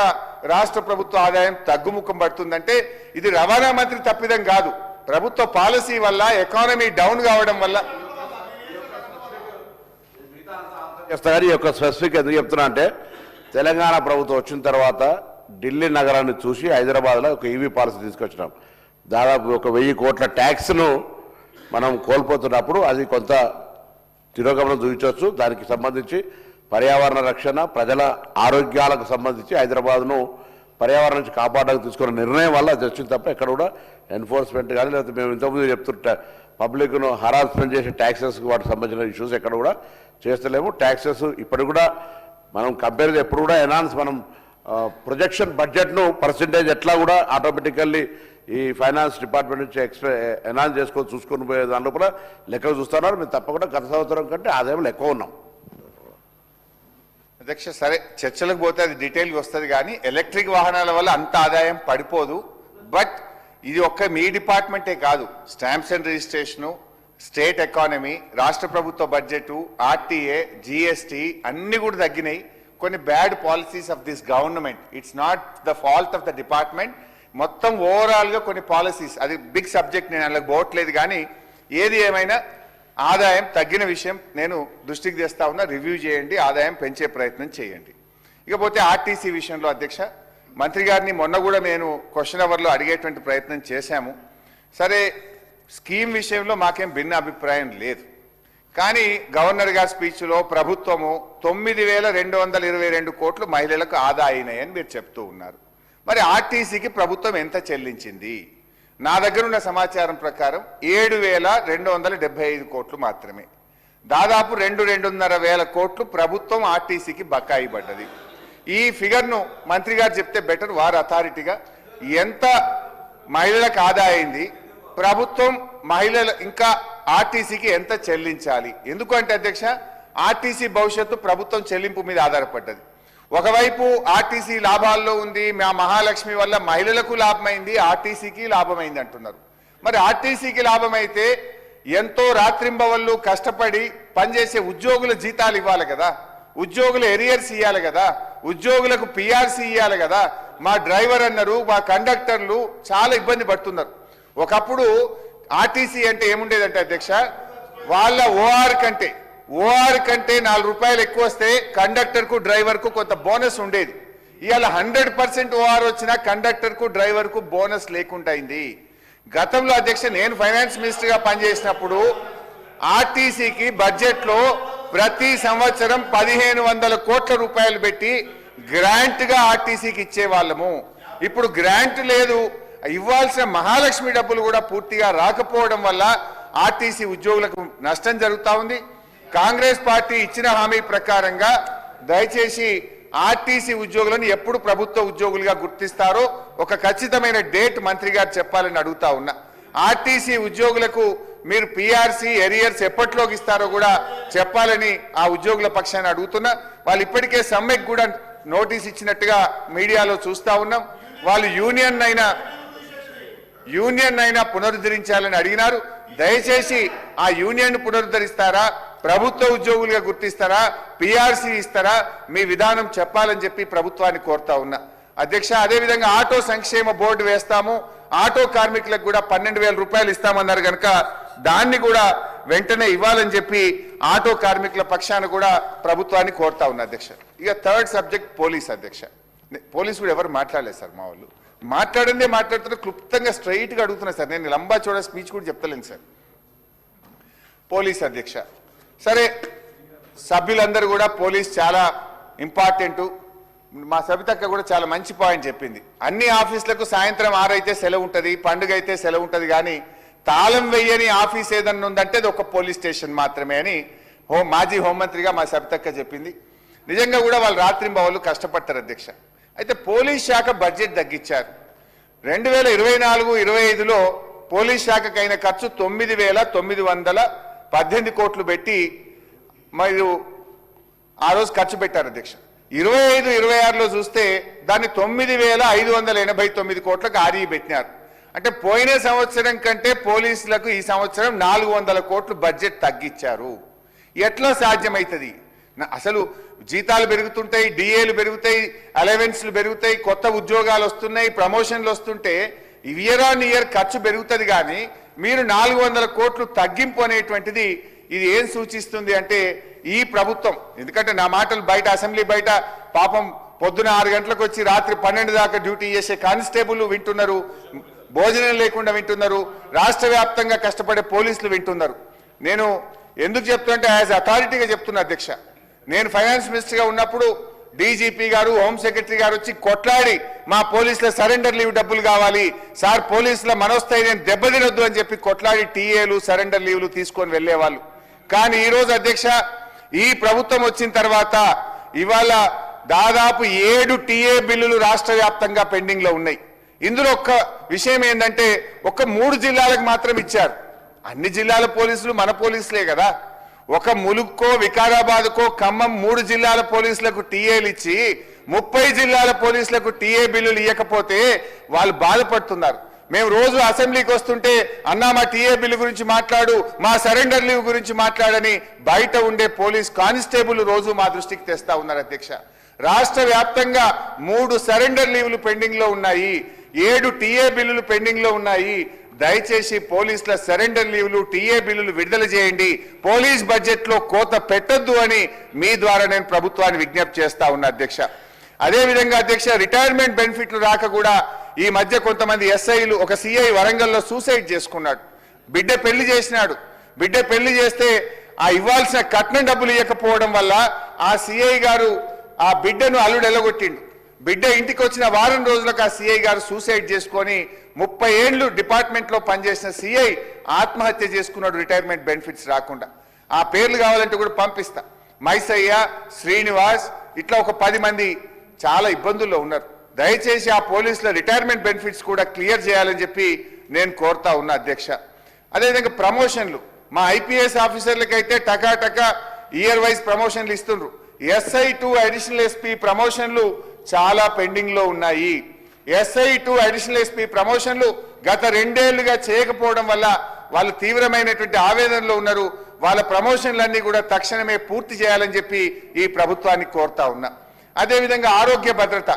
రాష్ట్ర ప్రభుత్వ ఆదాయం తగ్గుముఖం పడుతుందంటే ఇది రవాణా మంత్రి తప్పిదం కాదు, ప్రభుత్వ పాలసీ వల్ల, ఎకానమీ డౌన్ కావడం వల్ల. ఈ యొక్క స్పెసిఫిక్ ఎందుకు చెప్తున్నా అంటే, తెలంగాణ ప్రభుత్వం వచ్చిన తర్వాత ఢిల్లీ నగరాన్ని చూసి హైదరాబాద్లో ఒక ఈవీ పాలసీ తీసుకొచ్చినాం. దాదాపు 1,000 కోట్ల ట్యాక్స్ను మనం కోల్పోతున్నప్పుడు అది కొంత తిరోగమనం చూపించవచ్చు. దానికి సంబంధించి పర్యావరణ రక్షణ, ప్రజల ఆరోగ్యాలకు సంబంధించి హైదరాబాద్ను పర్యావరణం నుంచి కాపాడడానికి తీసుకున్న నిర్ణయం వల్ల అది వచ్చింది తప్ప ఎక్కడ కూడా ఎన్ఫోర్స్మెంట్ కానీ, లేకపోతే మేము ఇంతకుముందు చెప్తుంటే పబ్లిక్ను హరాస్మెంట్ చేసే ట్యాక్సెస్ వాటికి సంబంధించిన ఇష్యూస్ ఎక్కడ కూడా చేస్తలేము. ట్యాక్సెస్ ఇప్పటికి కూడా మనం కంపేర్ ఎప్పుడు కూడా ఎనాన్స్ మనం ప్రొజెక్షన్ బడ్జెట్ను పర్సెంటేజ్ ఎట్లా కూడా ఆటోమేటికల్లీ ఈ ఫైనాన్స్ డిపార్ట్మెంట్ నుంచి ఎనాన్స్ చేసుకొని చూసుకొని పోయే దాంట్లో కూడా లెక్కలు చూస్తున్నారు. మేము తప్పకుండా గత సంవత్సరం కంటే ఆదాయంలో ఎక్కువ ఉన్నాం. అధ్యక్ష సరే చర్చలకు పోతే అది డీటెయిల్గా వస్తుంది కానీ ఎలక్ట్రిక్ వాహనాల వల్ల అంత ఆదాయం పడిపోదు. బట్ ఇది ఒక్క మీ డిపార్ట్మెంటే కాదు, stamps and registration, state economy, రాష్ట్ర ప్రభుత్వ బడ్జెట్, ఆర్టీఏ, జిఎస్టీ అన్ని కూడా తగ్గినాయి. కొన్ని bad policies of this government, it's not the fault of the department. మొత్తం ఓవరాల్గా కొన్ని పాలసీస్, అది బిగ్ సబ్జెక్ట్, నేను అందులోకి పోవట్లేదు. కానీ ఏది ఏమైనా ఆదాయం తగ్గిన విషయం నేను దృష్టికి తెస్తా ఉన్నా. రివ్యూ చేయండి, ఆదాయం పెంచే ప్రయత్నం చేయండి. ఇకపోతే ఆర్టీసీ విషయంలో అధ్యక్ష, మంత్రి గారిని మొన్న కూడా నేను క్వశ్చన్ అవర్లో అడిగేటువంటి ప్రయత్నం చేశాము. సరే స్కీమ్ విషయంలో మాకేం భిన్న అభిప్రాయం లేదు, కానీ గవర్నర్ గారి స్పీచ్లో ప్రభుత్వము 9,222 కోట్లు మహిళలకు ఆదా అయినాయని మీరు చెప్తూ ఉన్నారు. మరి ఆర్టీసీకి ప్రభుత్వం ఎంత చెల్లించింది? నా దగ్గర ఉన్న సమాచారం ప్రకారం 7,275 కోట్లు మాత్రమే. దాదాపు 2-2.5 వేల కోట్లు ప్రభుత్వం ఆర్టీసీకి బకాయి పడ్డది. ఈ ఫిగర్ను మంత్రి గారు చెప్తే బెటర్, వారు అథారిటీగా ఎంత మహిళలకు ఆదా అయింది, ప్రభుత్వం మహిళలు ఇంకా ఆర్టీసీకి ఎంత చెల్లించాలి? ఎందుకంటే అధ్యక్ష, ఆర్టీసీ భవిష్యత్తు ప్రభుత్వం చెల్లింపు మీద ఆధారపడ్డది. ఒకవైపు ఆర్టీసీ లాభాల్లో ఉంది, మా మహాలక్ష్మి వల్ల మహిళలకు లాభమైంది, ఆర్టీసీకి లాభమైంది అంటున్నారు. మరి ఆర్టీసీకి లాభమైతే ఎంతో రాత్రింబవళ్ళు కష్టపడి పనిచేసే ఉద్యోగుల జీతాలు ఇవ్వాలి కదా, ఉద్యోగుల ఎరియర్స్ ఇవ్వాలి కదా, ఉద్యోగులకు పిఆర్సీ ఇవ్వాలి కదా. మా డ్రైవర్ అన్నారు, మా కండక్టర్లు చాలా ఇబ్బంది పడుతున్నారు. ఒకప్పుడు ఆర్టీసీ అంటే ఏముండేదంటే అధ్యక్ష, వాళ్ళ ఓఆర్ కంటే 4 రూపాయలు ఎక్కువ వస్తే కండక్టర్కు డ్రైవర్కు కొంత బోనస్ ఉండేది. ఇవాళ 100% ఓఆర్ వచ్చినా కండక్టర్కు డ్రైవర్కు బోనస్ లేకుండా అయింది. గతంలో అధ్యక్ష నేను ఫైనాన్స్ మినిస్టర్గా పనిచేసినప్పుడు ఆర్టీసీకి బడ్జెట్లో ప్రతి సంవత్సరం 1,500 కోట్ల రూపాయలు పెట్టి గ్రాంట్గా ఆర్టీసీకి ఇచ్చేవాళ్ళము. ఇప్పుడు గ్రాంట్ లేదు, ఇవ్వాల్సిన మహాలక్ష్మి డబ్బులు కూడా పూర్తిగా రాకపోవడం వల్ల ఆర్టీసీ ఉద్యోగులకు నష్టం జరుగుతూ ఉంది. కాంగ్రెస్ పార్టీ ఇచ్చిన హామీ ప్రకారంగా దయచేసి ఆర్టీసీ ఉద్యోగులను ఎప్పుడు ప్రభుత్వ ఉద్యోగులుగా గుర్తిస్తారో ఒక ఖచ్చితమైన డేట్ మంత్రి గారు చెప్పాలని అడుగుతా ఉన్నా. ఆర్టీసీ ఉద్యోగులకు మీరు పిఆర్సీ ఎరియర్స్ ఎప్పట్లోకి ఇస్తారో కూడా చెప్పాలని ఆ ఉద్యోగుల పక్షాన్ని అడుగుతున్నా. వాళ్ళు ఇప్పటికే సమ్మెకు కూడా నోటీస్ ఇచ్చినట్టుగా మీడియాలో చూస్తా ఉన్నాం. వాళ్ళు యూనియన్ అయినా పునరుద్ధరించాలని అడిగినారు. దయచేసి ఆ యూనియన్ పునరుద్ధరిస్తారా, ప్రభుత్వ ఉద్యోగులుగా గుర్తిస్తారా, పిఆర్సీ ఇస్తారా, మీ విధానం చెప్పాలని చెప్పి ప్రభుత్వాన్ని కోరుతా ఉన్నా. అధ్యక్ష, అదేవిధంగా ఆటో సంక్షేమ బోర్డు వేస్తాము, ఆటో కార్మికులకు కూడా 12,000 రూపాయలు ఇస్తామన్నారు కనుక దాన్ని కూడా వెంటనే ఇవ్వాలని చెప్పి ఆటో కార్మికుల పక్షాన కూడా ప్రభుత్వాన్ని కోరుతా ఉన్నా అధ్యక్ష. ఇక థర్డ్ సబ్జెక్ట్ పోలీస్ అధ్యక్ష. పోలీసు కూడా ఎవరు మాట్లాడలేదు సార్, మా వాళ్ళు మాట్లాడిందే మాట్లాడుతున్నారు, క్లుప్తంగా స్ట్రైట్గా అడుగుతున్నారు సార్. నేను లంబా చోడ స్పీచ్ కూడా చెప్తలేను సార్. పోలీస్ అధ్యక్ష, సరే సభ్యులందరూ కూడా పోలీస్ చాలా ఇంపార్టెంట్. మా సబితక్క కూడా చాలా మంచి పాయింట్ చెప్పింది. అన్ని ఆఫీసులకు సాయంత్రం 6 అయితే సెలవు ఉంటుంది, పండుగ అయితే సెలవు ఉంటుంది, కానీ తాళం వెయ్యని ఆఫీస్ ఏదన్నా ఉందంటే అది ఒక పోలీస్ స్టేషన్ మాత్రమే అని మాజీ హోంమంత్రిగా మా సబితక్క చెప్పింది. నిజంగా కూడా వాళ్ళు రాత్రింబవళ్ళు కష్టపడతారు అధ్యక్ష. అయితే పోలీస్ శాఖ బడ్జెట్ తగ్గించారు. 2024-25లో పోలీస్ శాఖకు అయిన ఖర్చు 9,918 కోట్లు పెట్టి మరియు ఆ రోజు ఖర్చు పెట్టారు అధ్యక్ష. 25-26లో చూస్తే దాన్ని 9,589 కోట్లకు ఆర్ఈ పెట్టినారు. అంటే పోయిన సంవత్సరం కంటే పోలీసులకు ఈ సంవత్సరం 400 కోట్లు బడ్జెట్ తగ్గించారు. ఎట్లా సాధ్యమవుతుంది? అసలు జీతాలు పెరుగుతుంటాయి, డిఏలు పెరుగుతాయి, అలవెన్స్లు పెరుగుతాయి, కొత్త ఉద్యోగాలు వస్తున్నాయి, ప్రమోషన్లు వస్తుంటే ఇయర్ ఆన్ ఇయర్ ఖర్చు పెరుగుతుంది. కానీ మీరు 400 కోట్లు తగ్గింపు అనేటువంటిది ఇది ఏం సూచిస్తుంది అంటే ఈ ప్రభుత్వం, ఎందుకంటే నా మాటలు బయట అసెంబ్లీ బయట పాపం పొద్దున 6 గంటలకు వచ్చి రాత్రి 12 దాకా డ్యూటీ చేసే కానిస్టేబుల్ వింటున్నారు, భోజనం లేకుండా వింటున్నారు, రాష్ట్ర వ్యాప్తంగా కష్టపడే పోలీసులు వింటున్నారు. నేను ఎందుకు చెప్తున్నా అంటే యాజ్ అథారిటీగా చెప్తున్నా అధ్యక్ష. నేను ఫైనాన్స్ మినిస్టర్గా ఉన్నప్పుడు డీజీపీ గారు హోమ్ సెక్రటరీ గారు వచ్చి కొట్లాడి మా పోలీసుల సరెండర్ లీవ్ డబ్బులు కావాలి సార్, పోలీసుల మనోస్థైర్యం దెబ్బతినొద్దు అని చెప్పి కొట్లాడి టీఏలు సరెండర్ లీవ్లు తీసుకొని వెళ్లేవాళ్ళు. కానీ ఈ రోజు అధ్యక్ష, ఈ ప్రభుత్వం వచ్చిన తర్వాత ఇవాళ దాదాపు 7 టీఏ బిల్లులు రాష్ట్ర వ్యాప్తంగా పెండింగ్ లో ఉన్నాయి. ఇందులో ఒక్క విషయం ఏంటంటే ఒక్క 3 జిల్లాలకు మాత్రం ఇచ్చారు. అన్ని జిల్లాల పోలీసులు మన పోలీసులే కదా. ఒక ములుక్కో వికారాబాద్కో ఖమ్మం 3 జిల్లాల పోలీసులకు టీఏలు ఇచ్చి 30 జిల్లాల పోలీసులకు టీఏ బిల్లులు ఇవ్వకపోతే వాళ్ళు బాధపడుతున్నారు. మేము రోజు అసెంబ్లీకి వస్తుంటే అన్నా మా టీఏ బిల్లు గురించి మాట్లాడు, మా సరెండర్ లీవ్ గురించి మాట్లాడని బయట ఉండే పోలీస్ కానిస్టేబుల్ రోజు మా దృష్టికి తెస్తా ఉన్నారు అధ్యక్ష. రాష్ట్ర వ్యాప్తంగా 3 సరెండర్ లీవ్లు పెండింగ్ లో ఉన్నాయి, 7 టీఏ బిల్లులు పెండింగ్ లో ఉన్నాయి. దయచేసి పోలీసుల సరెండర్ లీవ్లు టీఏ బిల్లులు విడుదల చేయండి, పోలీస్ బడ్జెట్ లో కోత పెట్టొద్దు అని మీ ద్వారా నేను ప్రభుత్వాన్ని విజ్ఞప్తి చేస్తా ఉన్నా అధ్యక్ష. అదేవిధంగా అధ్యక్ష, రిటైర్మెంట్ బెనిఫిట్లు రాక కూడా ఈ మధ్య కొంతమంది ఎస్ఐలు, ఒక సిఐ వరంగల్లో సూసైడ్ చేసుకున్నాడు. బిడ్డ పెళ్లి చేసినాడు. బిడ్డ పెళ్లి చేస్తే ఆ ఇవ్వాల్సిన కట్నం డబ్బులు ఇవ్వకపోవడం వల్ల ఆ సిఐ గారు ఆ బిడ్డను అల్లుడు ఎల్లగొట్టిండు. బిడ్డ ఇంటికి వచ్చిన వారం రోజులకు ఆ సిఐ గారు సూసైడ్ చేసుకొని 30 ఏళ్లు డిపార్ట్మెంట్ లో పనిచేసిన సిఐ ఆత్మహత్య చేసుకున్నాడు రిటైర్మెంట్ బెనిఫిట్స్ రాకుండా. ఆ పేర్లు కావాలంటే కూడా పంపిస్తా. మైసయ్య, శ్రీనివాస్, ఇట్లా ఒక 10 మంది చాలా ఇబ్బందుల్లో ఉన్నారు. దయచేసి ఆ పోలీసుల రిటైర్మెంట్ బెనిఫిట్స్ కూడా క్లియర్ చేయాలని చెప్పి నేను కోరుతా ఉన్నా అధ్యక్ష. అదేవిధంగా ప్రమోషన్లు, మా ఐపీఎస్ ఆఫీసర్లకైతే టకా ఇయర్ వైజ్ ప్రమోషన్లు ఇస్తుండ్రు. ఎస్ఐ టు అడిషనల్ ఎస్పీ ప్రమోషన్లు చాలా పెండింగ్ లో ఉన్నాయి. ఎస్ఐ టు అడిషనల్ ఎస్పీ ప్రమోషన్లు గత 2 ఏళ్లుగా చేయకపోవడం వల్ల వాళ్ళు తీవ్రమైనటువంటి ఆవేదనలో ఉన్నారు. వాళ్ళ ప్రమోషన్లన్నీ కూడా తక్షణమే పూర్తి చేయాలని చెప్పి ఈ ప్రభుత్వాన్ని కోరుతా ఉన్నా. అదేవిధంగా ఆరోగ్య భద్రత,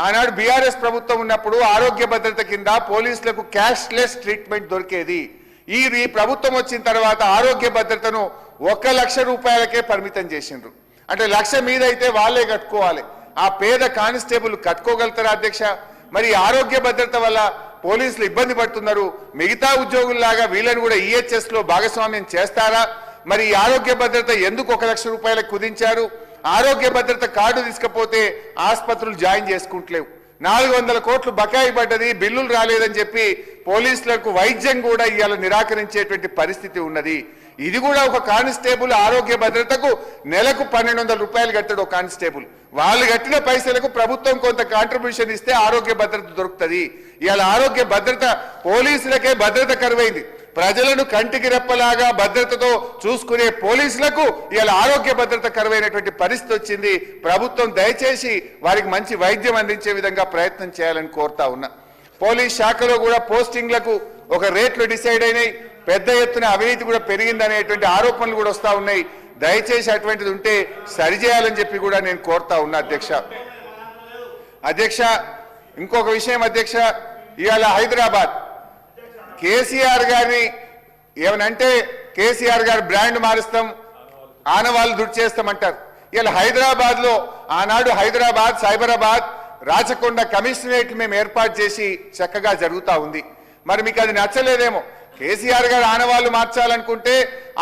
ఆనాడు బీఆర్ఎస్ ప్రభుత్వం ఉన్నప్పుడు ఆరోగ్య భద్రత కింద పోలీసులకు క్యాష్లెస్ ట్రీట్మెంట్ దొరికేది. ఈ ప్రభుత్వం వచ్చిన తర్వాత ఆరోగ్య భద్రతను 1 లక్ష రూపాయలకే పరిమితం చేసిండ్రు. అంటే 1 లక్ష మీద అయితే వాళ్ళే కట్టుకోవాలి. ఆ పేద కానిస్టేబుల్ కట్టుకోగలుగుతారా అధ్యక్ష? మరి ఆరోగ్య భద్రత వల్ల పోలీసులు ఇబ్బంది పడుతున్నారు. మిగతా ఉద్యోగుల్లాగా వీళ్ళని కూడా ఈహెచ్ఎస్ లో భాగస్వామ్యం చేస్తారా? మరి ఈ ఆరోగ్య భద్రత ఎందుకు 1 లక్ష రూపాయలకు కుదించారు? ఆరోగ్య భద్రత కార్డు తీసుకపోతే ఆసుపత్రులు జాయిన్ చేసుకుంటలేవు. 400 కోట్లు బకాయి పడ్డది, బిల్లులు రాలేదని చెప్పి పోలీసులకు వైద్యం కూడా ఇవాళ నిరాకరించేటువంటి పరిస్థితి ఉన్నది. ఇది కూడా ఒక కానిస్టేబుల్ ఆరోగ్య భద్రతకు నెలకు 1200 రూపాయలు కట్టాడు ఒక కానిస్టేబుల్. వాళ్ళు కట్టిన పైసలకు ప్రభుత్వం కొంత కాంట్రిబ్యూషన్ ఇస్తే ఆరోగ్య భద్రత దొరుకుతుంది. ఇవాళ ఆరోగ్య భద్రత పోలీసులకే భద్రత కరువైంది. ప్రజలను కంటికి రెప్పలాగా భద్రతతో చూసుకునే పోలీసులకు ఇవాళ ఆరోగ్య భద్రత కరువైనటువంటి పరిస్థితి వచ్చింది. ప్రభుత్వం దయచేసి వారికి మంచి వైద్యం అందించే విధంగా ప్రయత్నం చేయాలని కోరుతా ఉన్నా. పోలీస్ శాఖలో కూడా పోస్టింగ్లకు ఒక రేట్లు డిసైడ్ అయినాయి. పెద్ద ఎత్తున అవినీతి కూడా పెరిగిందనేటువంటి ఆరోపణలు కూడా వస్తా ఉన్నాయి. దయచేసి అటువంటిది ఉంటే సరిచేయాలని చెప్పి కూడా నేను కోరుతా ఉన్నా అధ్యక్ష. ఇంకొక విషయం అధ్యక్ష, ఇవాళ హైదరాబాద్ కేసీఆర్ గారిని ఏమనంటే కేసీఆర్ గారి బ్రాండ్ మారుస్తాం, ఆనవాళ్ళు దుడిచేస్తామంటారు. ఇలా హైదరాబాద్ లో ఆనాడు హైదరాబాద్, సైబరాబాద్, రాచకొండ కమిషనరేట్ మేము ఏర్పాటు చేసి చక్కగా జరుగుతా ఉంది. మరి మీకు అది నచ్చలేదేమో. కేసీఆర్ గారు ఆనవాళ్ళు మార్చాలనుకుంటే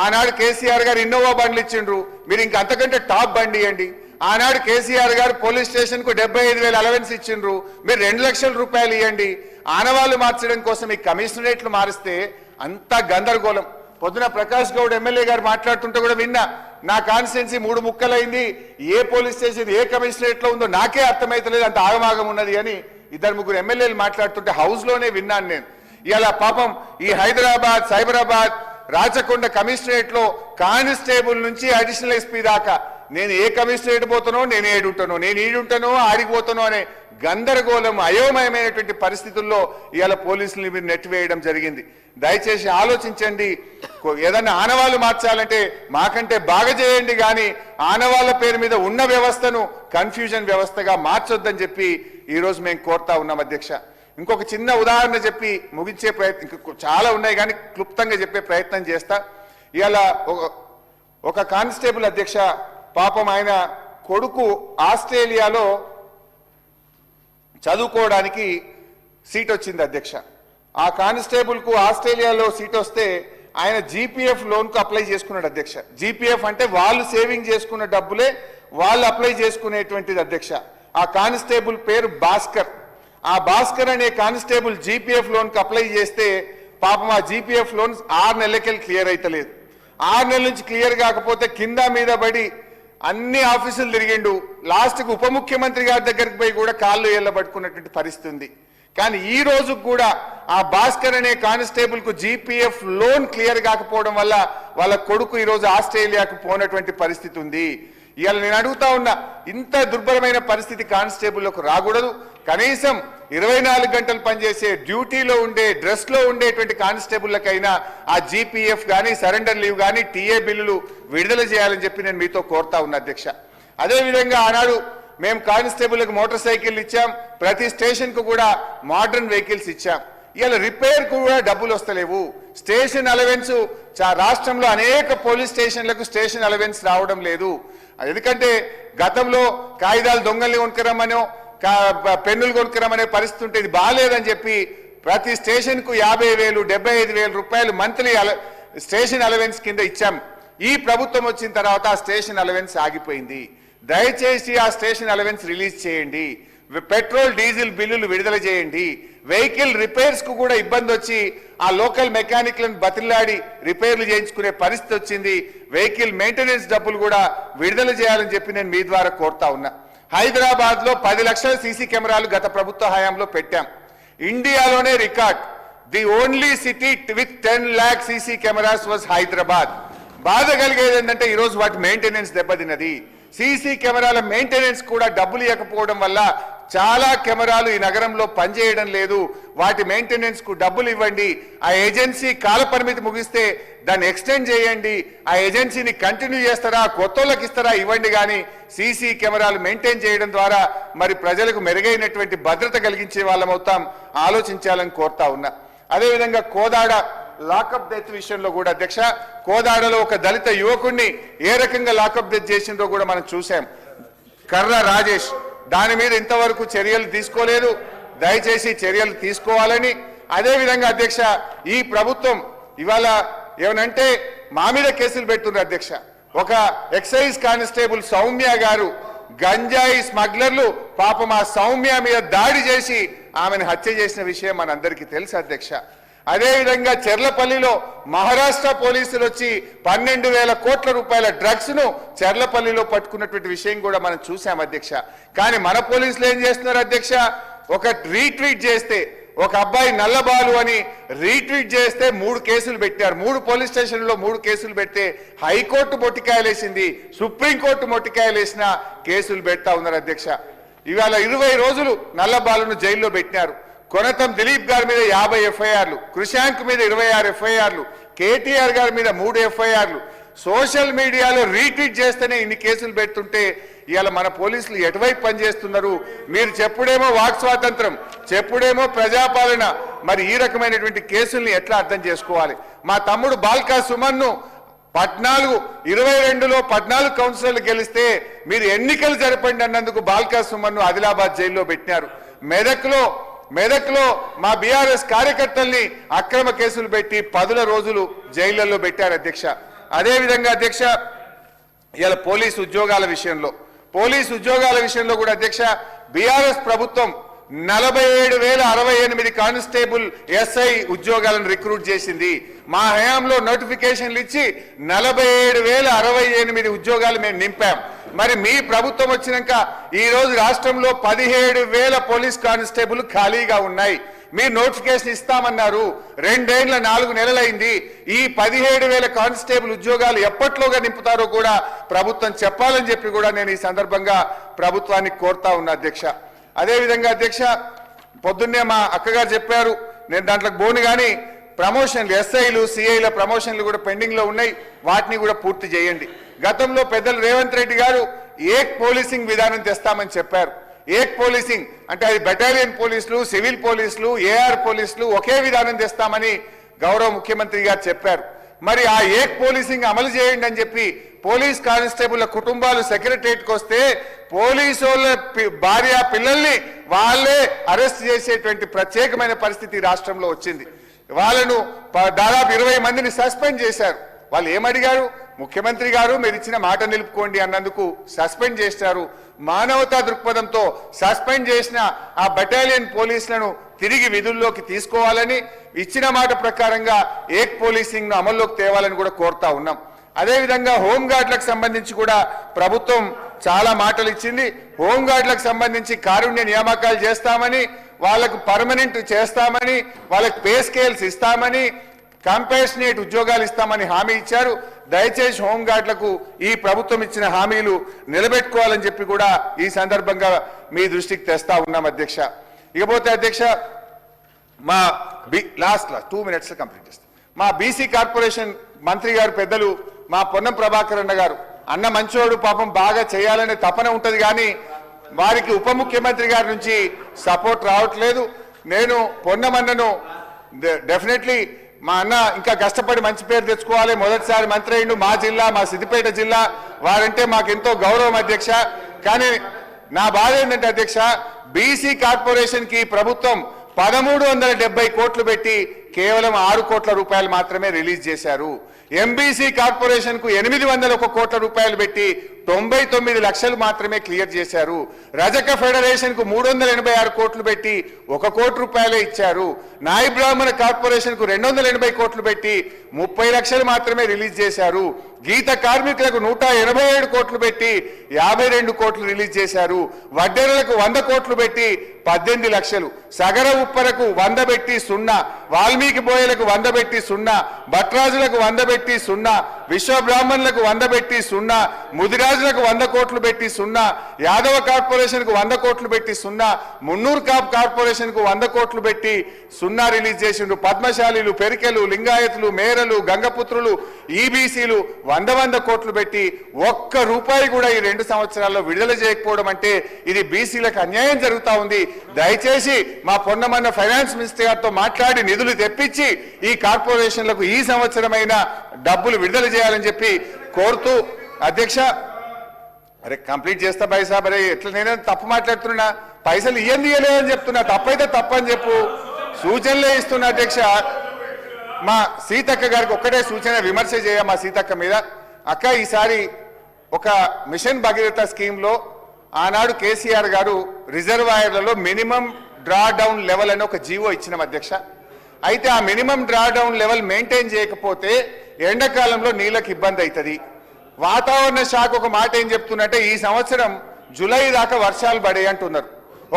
ఆనాడు కేసీఆర్ గారు ఇన్నోవా బండ్లు ఇచ్చిండ్రు, మీరు ఇంక అంతకంటే టాప్ బండి ఇవ్వండి. ఆనాడు కేసీఆర్ గారు పోలీస్ స్టేషన్ కు 75,000 అలవెన్స్ ఇచ్చిండ్రు, మీరు 2 లక్షల రూపాయలు ఇవ్వండి. ఆనవాళ్ళు మార్చడం కోసం ఈ కమిషనరేట్లు మారిస్తే అంతా గందరగోళం. పొద్దున ప్రకాష్ గౌడ్ ఎమ్మెల్యే గారు మాట్లాడుతుంటే కూడా విన్నా, నా కాన్స్టిట్యున్సీ 3 ముక్కలైంది, ఏ పోలీస్ స్టేషన్ ఏ కమిషనరేట్ లో ఉందో నాకే అర్థమైతలేదు, అంత ఆగమాగం ఉన్నది అని 2-3 ఎమ్మెల్యేలు మాట్లాడుతుంటే హౌస్ లోనే విన్నాను నేను. ఇలా పాపం ఈ హైదరాబాద్, సైబరాబాద్, రాచకొండ కమిషనరేట్ లో కానిస్టేబుల్ నుంచి అడిషనల్ ఎస్పీ దాకా నేను ఏ కమిషనరేట్ పోతానో, నేను ఏడుంటానో, నేను ఈడుంటానో ఆడిపోతానో అనే గందరగోళం, అయోమయమైనటువంటి పరిస్థితుల్లో ఇవాళ పోలీసులు మీరు నెట్టివేయడం జరిగింది. దయచేసి ఆలోచించండి. ఏదన్నా ఆనవాళ్ళు మార్చాలంటే మాకంటే బాగా చేయండి, కానీ ఆనవాళ్ళ పేరు మీద ఉన్న వ్యవస్థను కన్ఫ్యూజన్ వ్యవస్థగా మార్చొద్దని చెప్పి ఈరోజు మేము కోరుతా ఉన్నాం అధ్యక్ష. ఇంకొక చిన్న ఉదాహరణ చెప్పి ముగించే ప్రయత్నం, చాలా ఉన్నాయి కానీ క్లుప్తంగా చెప్పే ప్రయత్నం చేస్తా. ఇవాళ ఒక కానిస్టేబుల్ అధ్యక్ష, పాపం ఆయన కొడుకు ఆస్ట్రేలియాలో చదువుకోవడానికి సీట్ వచ్చింది అధ్యక్ష. ఆ కానిస్టేబుల్ కు ఆస్ట్రేలియాలో సీట్ వస్తే ఆయన జీపీఎఫ్ లోన్కు అప్లై చేసుకున్నాడు అధ్యక్ష. జీపీఎఫ్ అంటే వాళ్ళు సేవింగ్ చేసుకున్న డబ్బులే వాళ్ళు అప్లై చేసుకునేటువంటిది అధ్యక్ష. ఆ కానిస్టేబుల్ పేరు భాస్కర్. ఆ భాస్కర్ అనే కానిస్టేబుల్ జీపీఎఫ్ లోన్కి అప్లై చేస్తే పాపం ఆ జీపీఎఫ్ లోన్ 6 నెలలకెళ్ళి క్లియర్ అయితలేదు. 6 నెలల నుంచి క్లియర్ కాకపోతే కింద మీద పడి అన్ని ఆఫీసులు తిరిగిండు. లాస్ట్కి ఉప ముఖ్యమంత్రి గారి దగ్గరికి పోయి కూడా కాళ్ళు ఏళ్ళబట్టుకున్నటువంటి పరిస్థితి ఉంది. కానీ ఈ రోజు కూడా ఆ భాస్కర్ అనే కానిస్టేబుల్ కు జీపీఎఫ్ లోన్ క్లియర్ కాకపోవడం వల్ల వాళ్ళ కొడుకు ఈ రోజు ఆస్ట్రేలియాకు పోనటువంటి పరిస్థితి ఉంది. ఇవాళ నేను అడుగుతా ఉన్నా, ఇంత దుర్భరమైన పరిస్థితి కానిస్టేబుల్లకు రాకూడదు. కనీసం 24 గంటలు పనిచేసే డ్యూటీలో ఉండే డ్రెస్ లో ఉండేటువంటి కానిస్టేబుల్లకైనా ఆ జీపీఎఫ్ కానీ సరెండర్ లీవ్ కానీ టీఏ బిల్లులు విడుదల చేయాలని చెప్పి నేను మీతో కోరుతా ఉన్నా అధ్యక్ష. అదేవిధంగా ఆనాడు మేము కానిస్టేబుల్కి మోటార్ సైకిల్ ఇచ్చాం, ప్రతి స్టేషన్ కు కూడా మోడర్న్ వెహికల్స్ ఇచ్చాం. ఇలా రిపేర్ కు కూడా డబ్బులు వస్తలేవు. స్టేషన్ అలవెన్స్ రాష్ట్రంలో అనేక పోలీస్ స్టేషన్లకు స్టేషన్ అలవెన్స్ రావడం లేదు. ఎందుకంటే గతంలో కాగితాలు దొంగల్ని కొనుక్కరమ్మనో పెన్నులు కొనుక్కరమ్మనే పరిస్థితి ఉంటే ఇది బాగాలేదని చెప్పి ప్రతి స్టేషన్ కు 50,000 75,000 రూపాయలు మంత్లీ స్టేషన్ అలవెన్స్ కింద ఇచ్చాం. ఈ ప్రభుత్వం వచ్చిన తర్వాత ఆ స్టేషన్ అలవెన్స్ ఆగిపోయింది. దయచేసి ఆ స్టేషన్ అలవెన్స్ రిలీజ్ చేయండి. పెట్రోల్ డీజిల్ బిల్లులు విడుదల చేయండి. వెహికల్ రిపేర్స్ కు కూడా ఇబ్బంది వచ్చి ఆ లోకల్ మెకానిక్లను బతిలాడి రిపేర్లు చేయించుకునే పరిస్థితి వచ్చింది. వెహికల్ మెయింటెనెన్స్ డబ్బులు కూడా విడుదల చేయాలని చెప్పి నేను మీ ద్వారా కోరుతా ఉన్నా. హైదరాబాద్ లో 10 లక్షల సీసీ కెమెరాలు గత ప్రభుత్వ హయాంలో పెట్టాం. ఇండియాలోనే record. The only city with 10 lakh CC cameras was Hyderabad. బాధ కలిగేది ఏంటంటే ఈరోజు వాటి మెయింటెనెన్స్ దెబ్బతిన్నది. సీసీ కెమెరాల మెయింటెనెన్స్ కూడా డబ్బులు ఇవ్వకపోవడం వల్ల చాలా కెమెరాలు ఈ నగరంలో పనిచేయడం లేదు. వాటి మెయింటెనెన్స్ కు డబ్బులు ఇవ్వండి. ఆ ఏజెన్సీ కాల పరిమితి ముగిస్తే దాన్ని ఎక్స్టెండ్ చేయండి. ఆ ఏజెన్సీని కంటిన్యూ చేస్తారా, కొత్త వాళ్ళకి ఇస్తారా ఇవ్వండి. కానీ సీసీ కెమెరాలు మెయింటైన్ చేయడం ద్వారా మరి ప్రజలకు మెరుగైనటువంటి భద్రత కలిగించే వాళ్ళం అవుతాం. ఆలోచించాలని కోరుతా ఉన్నా. అదేవిధంగా కోదాడ లాకప్ డెత్ విషయంలో కూడా అధ్యక్ష, కోదాడలో ఒక దళిత యువకుడిని ఏ రకంగా లాకప్ డెత్ చేసిందో కూడా మనం చూసాం. కర్ర రాజేష్, దాని మీద ఇంతవరకు చర్యలు తీసుకోలేదు. దయచేసి చర్యలు తీసుకోవాలని. అదేవిధంగా అధ్యక్ష, ఈ ప్రభుత్వం ఇవాళ ఏమనంటే మా మీద కేసులు పెడుతున్నారు అధ్యక్ష. ఒక ఎక్సైజ్ కానిస్టేబుల్ సౌమ్య గారు గంజాయి స్మగ్లర్లు పాపం ఆ సౌమ్య మీద దాడి చేసి ఆమెను హత్య చేసిన విషయం మనందరికీ తెలుసు అధ్యక్ష. అదేవిధంగా చెర్లపల్లిలో మహారాష్ట్ర పోలీసులు వచ్చి 12,000 కోట్ల రూపాయల డ్రగ్స్ ను చెర్లపల్లిలో పట్టుకున్నటువంటి విషయం కూడా మనం చూసాం అధ్యక్ష. కానీ మన పోలీసులు ఏం చేస్తున్నారు అధ్యక్ష, ఒక రీట్వీట్ చేస్తే ఒక అబ్బాయి నల్లబాలు అని రీట్వీట్ చేస్తే 3 కేసులు పెట్టారు. 3 పోలీస్ స్టేషన్లో 3 కేసులు పెడితే హైకోర్టు మొట్టికాయలేసింది, సుప్రీంకోర్టు మొట్టికాయలేసిన కేసులు పెడతా ఉన్నారు అధ్యక్ష. ఇవాళ 20 రోజులు నల్లబాలును జైల్లో పెట్టినారు. కొనతం దిలీప్ గారి మీద 50 ఎఫ్ఐఆర్లు, కృషాంక్ మీద 26 ఎఫ్ఐఆర్లు, కేటీఆర్ గారి మీద 3 ఎఫ్ఐఆర్లు. సోషల్ మీడియాలో రీట్వీట్ చేస్తేనే ఇన్ని కేసులు పెడుతుంటే ఇవాళ మన పోలీసులు ఎటువైపు పనిచేస్తున్నారు? మీరు చెప్పుడేమో వాక్ స్వాతంత్రం, చెప్పుడేమో ప్రజాపాలన, మరి ఈ రకమైనటువంటి కేసుల్ని ఎట్లా అర్థం చేసుకోవాలి? మా తమ్ముడు బాల్కా సుమన్ను 22లో 14 కౌన్సిలర్లు గెలిస్తే మీరు ఎన్నికలు జరపండి అన్నందుకు బాల్కా సుమన్ను ఆదిలాబాద్ జైల్లో పెట్టినారు. మెదక్లో మా బీఆర్ఎస్ కార్యకర్తల్ని అక్రమ కేసులు పెట్టి 10 రోజులు జైళ్లలో పెట్టారు అధ్యక్ష. అదేవిధంగా అధ్యక్ష, ఇలా పోలీసు ఉద్యోగాల విషయంలో కూడా అధ్యక్ష, బీఆర్ఎస్ ప్రభుత్వం 47,068 కానిస్టేబుల్ ఎస్ఐ ఉద్యోగాలను రిక్రూట్ చేసింది. మా హయాంలో నోటిఫికేషన్లు ఇచ్చి 47,068 ఉద్యోగాలు మేము నింపాం. మరి మీ ప్రభుత్వం వచ్చినాక ఈ రోజు రాష్ట్రంలో 17,000 పోలీస్ కానిస్టేబుల్ ఖాళీగా ఉన్నాయి. మీరు నోటిఫికేషన్ ఇస్తామన్నారు. 2 ఏళ్ల 4 నెలలైంది. ఈ 17,000 కానిస్టేబుల్ ఉద్యోగాలు ఎప్పట్లోగా నింపుతారో కూడా ప్రభుత్వం చెప్పాలని చెప్పి కూడా నేను ఈ సందర్భంగా ప్రభుత్వాన్ని కోరుతా ఉన్నా అధ్యక్ష. అదేవిధంగా అధ్యక్ష, పొద్దున్నే మా అక్కగారు చెప్పారు, నేను దాంట్లోకి పోను కానీ ప్రమోషన్లు ఎస్ఐలు సిఐల ప్రమోషన్లు కూడా పెండింగ్ లో ఉన్నాయి. వాటిని కూడా పూర్తి చేయండి. గతంలో పెద్దలు రేవంత్ రెడ్డి గారు ఏక్ పోలీసింగ్ విధానం తెస్తామని చెప్పారు. ఏక్ పోలీసింగ్ అంటే అది బెటాలియన్ పోలీసులు, సివిల్ పోలీసులు, ఏఆర్ పోలీసులు ఒకే విధానం తెస్తామని గౌరవ ముఖ్యమంత్రి గారు చెప్పారు. మరి ఆ ఏక్ పోలీసింగ్ అమలు చేయండి అని చెప్పి పోలీస్ కానిస్టేబుల్ కుటుంబాలు సెక్రటరియట్కి వస్తే పోలీసుల భార్య పిల్లల్ని వాళ్ళే అరెస్ట్ చేసేటువంటి ప్రత్యేకమైన పరిస్థితి రాష్ట్రంలో వచ్చింది. వాళ్ళను దాదాపు 20 మందిని సస్పెండ్ చేశారు. వాళ్ళు ఏమడిగారు? ముఖ్యమంత్రి గారు మీరు ఇచ్చిన మాట నిలుపుకోండి అన్నందుకు సస్పెండ్ చేశారు. మానవతా దృక్పథంతో సస్పెండ్ చేసిన ఆ బటాలియన్ పోలీసులను తిరిగి విధుల్లోకి తీసుకోవాలని, ఇచ్చిన మాట ప్రకారంగా ఏక్ పోలీసింగ్ ను అమల్లోకి తేవాలని కూడా కోరుతా ఉన్నాం. అదేవిధంగా హోంగార్డులకు సంబంధించి కూడా ప్రభుత్వం చాలా మాటలు ఇచ్చింది. హోంగార్డులకు సంబంధించి కారుణ్య నియామకాలు చేస్తామని, వాళ్ళకు పర్మనెంట్ చేస్తామని, వాళ్ళకి పే స్కేల్స్ ఇస్తామని, కంపాషనేట్ ఉద్యోగాలు ఇస్తామని హామీ ఇచ్చారు. దయచేసి హోంగార్డులకు ఈ ప్రభుత్వం ఇచ్చిన హామీలు నిలబెట్టుకోవాలని చెప్పి కూడా ఈ సందర్భంగా మీ దృష్టికి తెస్తా ఉన్నాం అధ్యక్ష. ఇకపోతే అధ్యక్ష, మా లాస్ట్ 2 minutes కంప్లీట్ చేస్తాం. మా బీసీ కార్పొరేషన్ మంత్రి గారు పెద్దలు మా పొన్నం ప్రభాకర్ అన్న గారు, అన్న మంచోడు పాపం బాగా చేయాలనే తపన ఉంటది కానీ వారికి ఉప ముఖ్యమంత్రి గారి నుంచి సపోర్ట్ రావట్లేదు. నేను పొన్నమన్నను డెఫినెట్లీ మా అన్న ఇంకా కష్టపడి మంచి పేరు తెచ్చుకోవాలి. మొదటిసారి మంత్రి అయ్యిండు. మా జిల్లా, మా సిద్దిపేట జిల్లా, వారంటే మాకు ఎంతో గౌరవం అధ్యక్ష. కానీ నా బాధ ఏంటంటే అధ్యక్ష, బీసీ కార్పొరేషన్ కి ప్రభుత్వం 1370 కోట్లు పెట్టి కేవలం 6 కోట్ల రూపాయలు మాత్రమే రిలీజ్ చేశారు. ఎంబీసీ కార్పొరేషన్ కు 801 కోట్ల రూపాయలు పెట్టి 99 లక్షలు మాత్రమే క్లియర్ చేశారు. రజక ఫెడరేషన్ కు 386 కోట్లు పెట్టి 1 కోటి రూపాయలే ఇచ్చారు. నాయి బ్రాహ్మణ కార్పొరేషన్ కు 280 కోట్లు పెట్టి 30 లక్షలు మాత్రమే రిలీజ్ చేశారు. గీత కార్మికులకు 187 కోట్లు పెట్టి 52 కోట్లు రిలీజ్ చేశారు. వడ్డెరలకు 100 కోట్లు పెట్టి 18 లక్షలు, సగర ఉప్పరకు 100 పెట్టి 0, వాల్మీకి బోయలకు 100 పెట్టి 0, భట్రాజులకు 100 పెట్టి 0, విశ్వ బ్రాహ్మణులకు 100 పెట్టి 0, ముదిరాజులకు 100 కోట్లు పెట్టి 0, యాదవ కార్పొరేషన్ కు 100 కోట్లు పెట్టి 0, మున్నూరు కార్పొరేషన్ కు 100 కోట్లు పెట్టి 0 రిలీజ్ చేసిండ్రు. పద్మశాలీలు, పెరికెలు, లింగాయతులు, మేరలు, గంగపుత్రులు, ఈబీసీలు 100 కోట్లు పెట్టి 1 రూపాయి కూడా ఈ 2 సంవత్సరాల్లో విడుదల చేయకపోవడం అంటే ఇది బీసీలకు అన్యాయం జరుగుతా ఉంది. దయచేసి మా పొన్నమన్న ఫైనాన్స్ మినిస్టర్ గారితో మాట్లాడి నిధులు తెప్పించి ఈ కార్పొరేషన్లకు ఈ సంవత్సరమైన డబ్బులు విడుదల చేయాలని చెప్పి కోరుతూ అధ్యక్ష. అరే కంప్లీట్ చేస్తా భాయ్ సాబ్, అరే ఎట్లా నేను తప్పు మాట్లాడుతున్నా, పైసలు ఇయ్యలేదని చెప్తున్నా, తప్పైతే తప్పని చెప్పు, సూచనలే ఇస్తున్నా అధ్యక్ష. మా సీతక్క గారికి ఒక్కటే సూచన, విమర్శ చేయ మా సీతక్క మీద. అక్క, ఈసారి ఒక మిషన్ భగీరథ స్కీమ్ లో ఆనాడు కేసీఆర్ గారు రిజర్వాయర్లలో మినిమం డ్రా డౌన్ లెవెల్ అని ఒక జీవో ఇచ్చినాం అధ్యక్ష. అయితే ఆ minimum draw down level maintain చేయకపోతే ఎండాకాలంలో నీళ్ళకి ఇబ్బంది అవుతుంది. వాతావరణ శాఖ ఒక మాట ఏం చెప్తున్నట్టే, ఈ సంవత్సరం జూలై దాకా వర్షాలు పడాయి అంటున్నారు.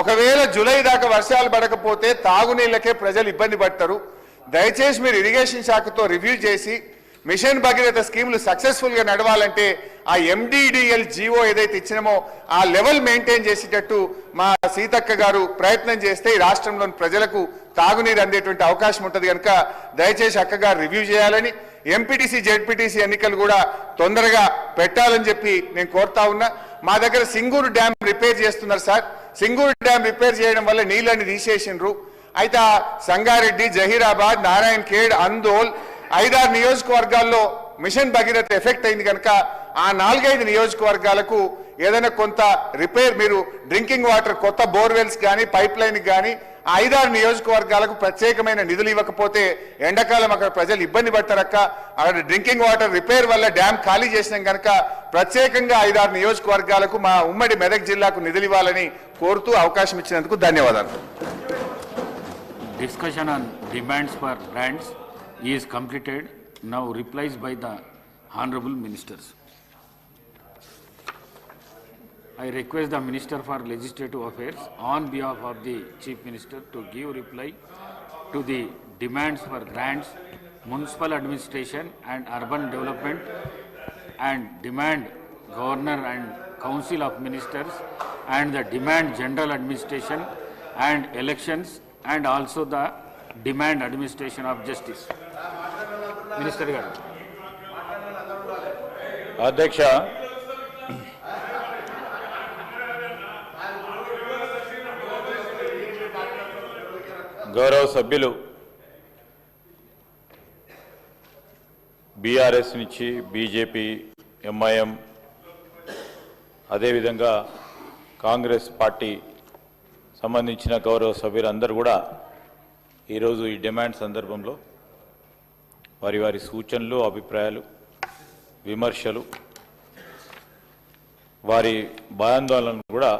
ఒకవేళ జూలై దాకా వర్షాలు పడకపోతే తాగునీళ్ళకే ప్రజలు ఇబ్బంది పడతారు. దయచేసి మీరు ఇరిగేషన్ శాఖతో రివ్యూ చేసి మిషన్ భగీరథ స్కీములు సక్సెస్ఫుల్ గా నడవాలంటే ఆ ఎండిడిఎల్ జీవో ఏదైతే ఇచ్చినామో ఆ లెవెల్ మెయింటైన్ చేసేటట్టు మా సీతక్క గారు ప్రయత్నం చేస్తే ఈ రాష్ట్రంలోని ప్రజలకు తాగునీరు అందేటువంటి అవకాశం ఉంటుంది కనుక దయచేసి అక్క గారు రివ్యూ చేయాలని, ఎంపీటీసీ జెడ్పీటీసీ ఎన్నికలు కూడా తొందరగా పెట్టాలని చెప్పి నేను కోరుతా ఉన్నా. మా దగ్గర సింగూరు డ్యామ్ రిపేర్ చేస్తున్నారు సార్. సింగూరు డ్యామ్ రిపేర్ చేయడం వల్ల నీళ్ళని తీసేసిండ్రు. అయితే సంగారెడ్డి, జహీరాబాద్, నారాయణ ఖేడ్, అందోల్ 5-6 నియోజకవర్గాల్లో మిషన్ భగీరథ ఎఫెక్ట్ అయింది కనుక ఆ 4-5 నియోజకవర్గాలకు ఏదైనా కొంత రిపేర్, మీరు డ్రింకింగ్ వాటర్ కొత్త బోర్వెల్స్ కానీ పైప్ లైన్ కానీ 5-6 నియోజకవర్గాలకు ప్రత్యేకమైన నిధులు ఇవ్వకపోతే ఎండాకాలం అక్కడ ప్రజలు ఇబ్బంది పడతారక్క. అక్కడ డ్రింకింగ్ వాటర్ రిపేర్ వల్ల డ్యామ్ ఖాళీ చేసినాం కనుక ప్రత్యేకంగా 5-6 నియోజకవర్గాలకు మా ఉమ్మడి మెదక్ జిల్లాకు నిధులు ఇవ్వాలని కోరుతూ అవకాశం ఇచ్చినందుకు ధన్యవాదాలు. Discussion on demands for grants is completed. Now replies by the Honorable Ministers. I request the Minister for Legislative Affairs on behalf of the Chief Minister to give reply to the demands for grants, municipal administration and urban development, and demand Governor and Council of Ministers, and the demand general administration and elections, and also the demand administration of justice. Minister garu. అధ్యక్ష, గౌరవ సభ్యులు BRS నుంచి BJP, MIM, అదేవిధంగా Congress party సంబంధించిన గౌరవ సభ్యులందరూ కూడా ఈరోజు ఈ డిమాండ్ సందర్భంలో వారి వారి సూచనలు, అభిప్రాయాలు, విమర్శలు, వారి భయాందోళనలు కూడా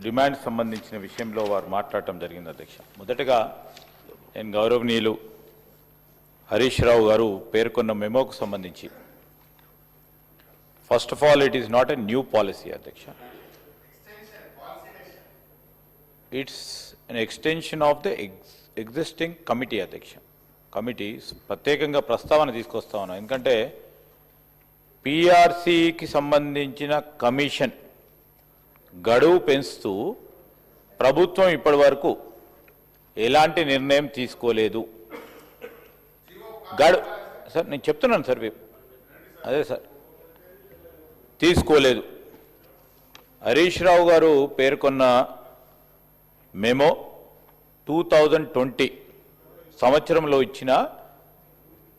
డిమాండ్ సంబంధించిన విషయంలో వారు మాట్లాడటం జరిగింది అధ్యక్ష. మొదటగా నేను గౌరవనీయులు హరీష్ రావు గారు పేర్కొన్న మెమోకు సంబంధించి, first of all it is not a new policy అధ్యక్ష. It's an extension of the existing committee అధ్యక్ష. కమిటీ ప్రత్యేకంగా ప్రస్తావన తీసుకొస్తా ఉన్నాం. ఎందుకంటే పిఆర్సీకి సంబంధించిన కమిషన్ గడువు పెంచుతూ ప్రభుత్వం ఇప్పటి వరకు ఎలాంటి నిర్ణయం తీసుకోలేదు. సార్ నేను చెప్తున్నాను సార్, అదే సార్ తీసుకోలేదు. హరీష్ రావు గారు పేర్కొన్న మెమో 2020 సంవత్సరంలో ఇచ్చిన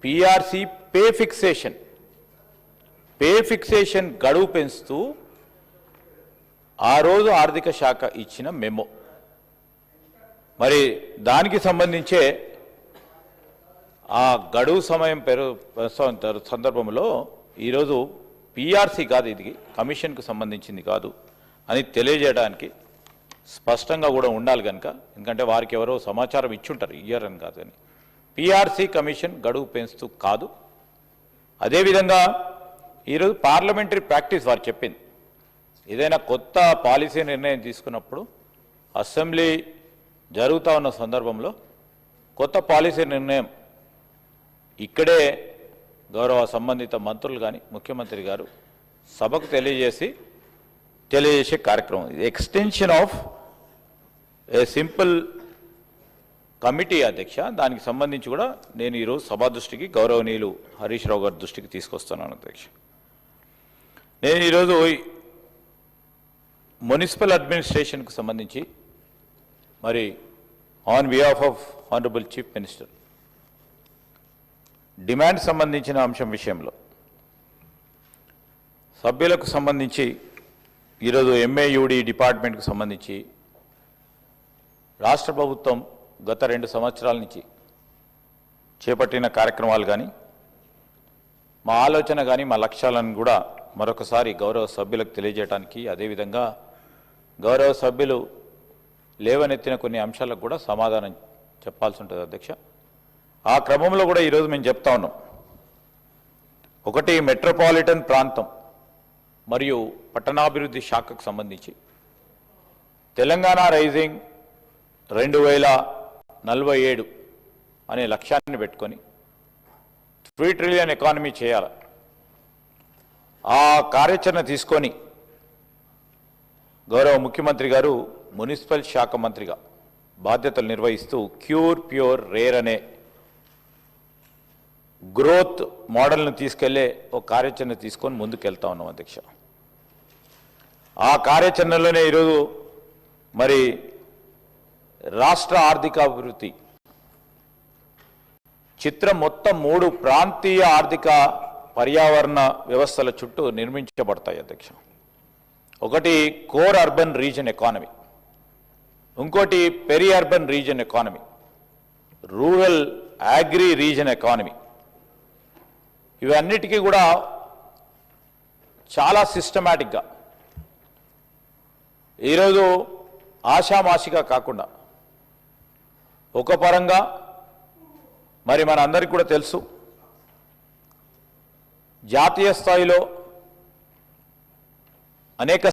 పిఆర్సీ పే ఫిక్సేషన్ గడువు పెంచుతూ ఆ రోజు ఆర్థిక శాఖ ఇచ్చిన మెమో. మరి దానికి సంబంధించే ఆ గడువు సమయం సందర్భంలో ఈరోజు పిఆర్సీ కాదు, ఇది కమిషన్కు సంబంధించింది కాదు అని తెలియజేయడానికి స్పష్టంగా కూడా ఉండాలి కనుక, ఎందుకంటే వారికి ఎవరో సమాచారం ఇచ్చుంటారు, ఇయ్యారని కాదు. కానీ పిఆర్సీ కమిషన్ గడువు పెంచుతూ కాదు. అదేవిధంగా ఈరోజు పార్లమెంటరీ ప్రాక్టీస్ వారు చెప్పింది, ఏదైనా కొత్త పాలసీ నిర్ణయం తీసుకున్నప్పుడు అసెంబ్లీ జరుగుతూ ఉన్న సందర్భంలో కొత్త పాలసీ నిర్ణయం ఇక్కడే గౌరవ సంబంధిత మంత్రులు కానీ ముఖ్యమంత్రి గారు సభకు తెలియజేసే కార్యక్రమం. Extension of A simple committee అధ్యక్ష. దానికి సంబంధించి కూడా నేను ఈరోజు సభా దృష్టికి గౌరవనీయులు హరీష్ రావు గారి దృష్టికి తీసుకొస్తున్నాను అధ్యక్ష. నేను ఈరోజు మున్సిపల్ అడ్మినిస్ట్రేషన్కు సంబంధించి మరి on behalf of honourable chief minister demand సంబంధించిన అంశం విషయంలో సభ్యులకు సంబంధించి ఈరోజు ఎంఏయుడి డిపార్ట్మెంట్కు సంబంధించి రాష్ట్ర ప్రభుత్వం గత 2 సంవత్సరాల నుంచి చేపట్టిన కార్యక్రమాలు కానీ, మా ఆలోచన కానీ, మా లక్ష్యాలను కూడా మరొకసారి గౌరవ సభ్యులకు తెలియజేయడానికి, అదేవిధంగా గౌరవ సభ్యులు లేవనెత్తిన కొన్ని అంశాలకు కూడా సమాధానం చెప్పాల్సి ఉంటుంది అధ్యక్ష. ఆ క్రమంలో కూడా ఈరోజు మేము చెప్తా ఉన్నాం. ఒకటి, మెట్రోపాలిటన్ ప్రాంతం మరియు పట్టణాభివృద్ధి శాఖకు సంబంధించి తెలంగాణ రైజింగ్ 2047 అనే లక్ష్యాన్ని పెట్టుకొని 3 ట్రిలియన్ ఎకానమీ చేయాలి. ఆ కార్యాచరణ తీసుకొని గౌరవ ముఖ్యమంత్రి గారు మున్సిపల్ శాఖ మంత్రిగా బాధ్యతలు నిర్వహిస్తూ క్యూర్ ప్యూర్ రేర్ అనే గ్రోత్ మోడల్ను తీసుకెళ్లే ఒక కార్యాచరణ తీసుకొని ముందుకు వెళ్తా ఉన్నాం అధ్యక్ష. ఆ కార్యాచరణలోనే ఈరోజు మరి రాష్ట్ర ఆర్థిక అభివృద్ధి చిత్రం మొత్తం 3 ప్రాంతీయ ఆర్థిక పర్యావరణ వ్యవస్థల చుట్టూ నిర్మించబడతాయి అధ్యక్ష. ఒకటి కోర్ అర్బన్ రీజన్ ఎకానమీ, ఇంకోటి peri urban reason economy, rural agri reason economy. ఇవన్నిటికీ కూడా చాలా సిస్టమేటిక్గా ఈరోజు ఆషామాషిగా కాకుండా ఒక పరంగా మరి మన అందరికీ కూడా తెలుసు, జాతీయ స్థాయిలో అనేక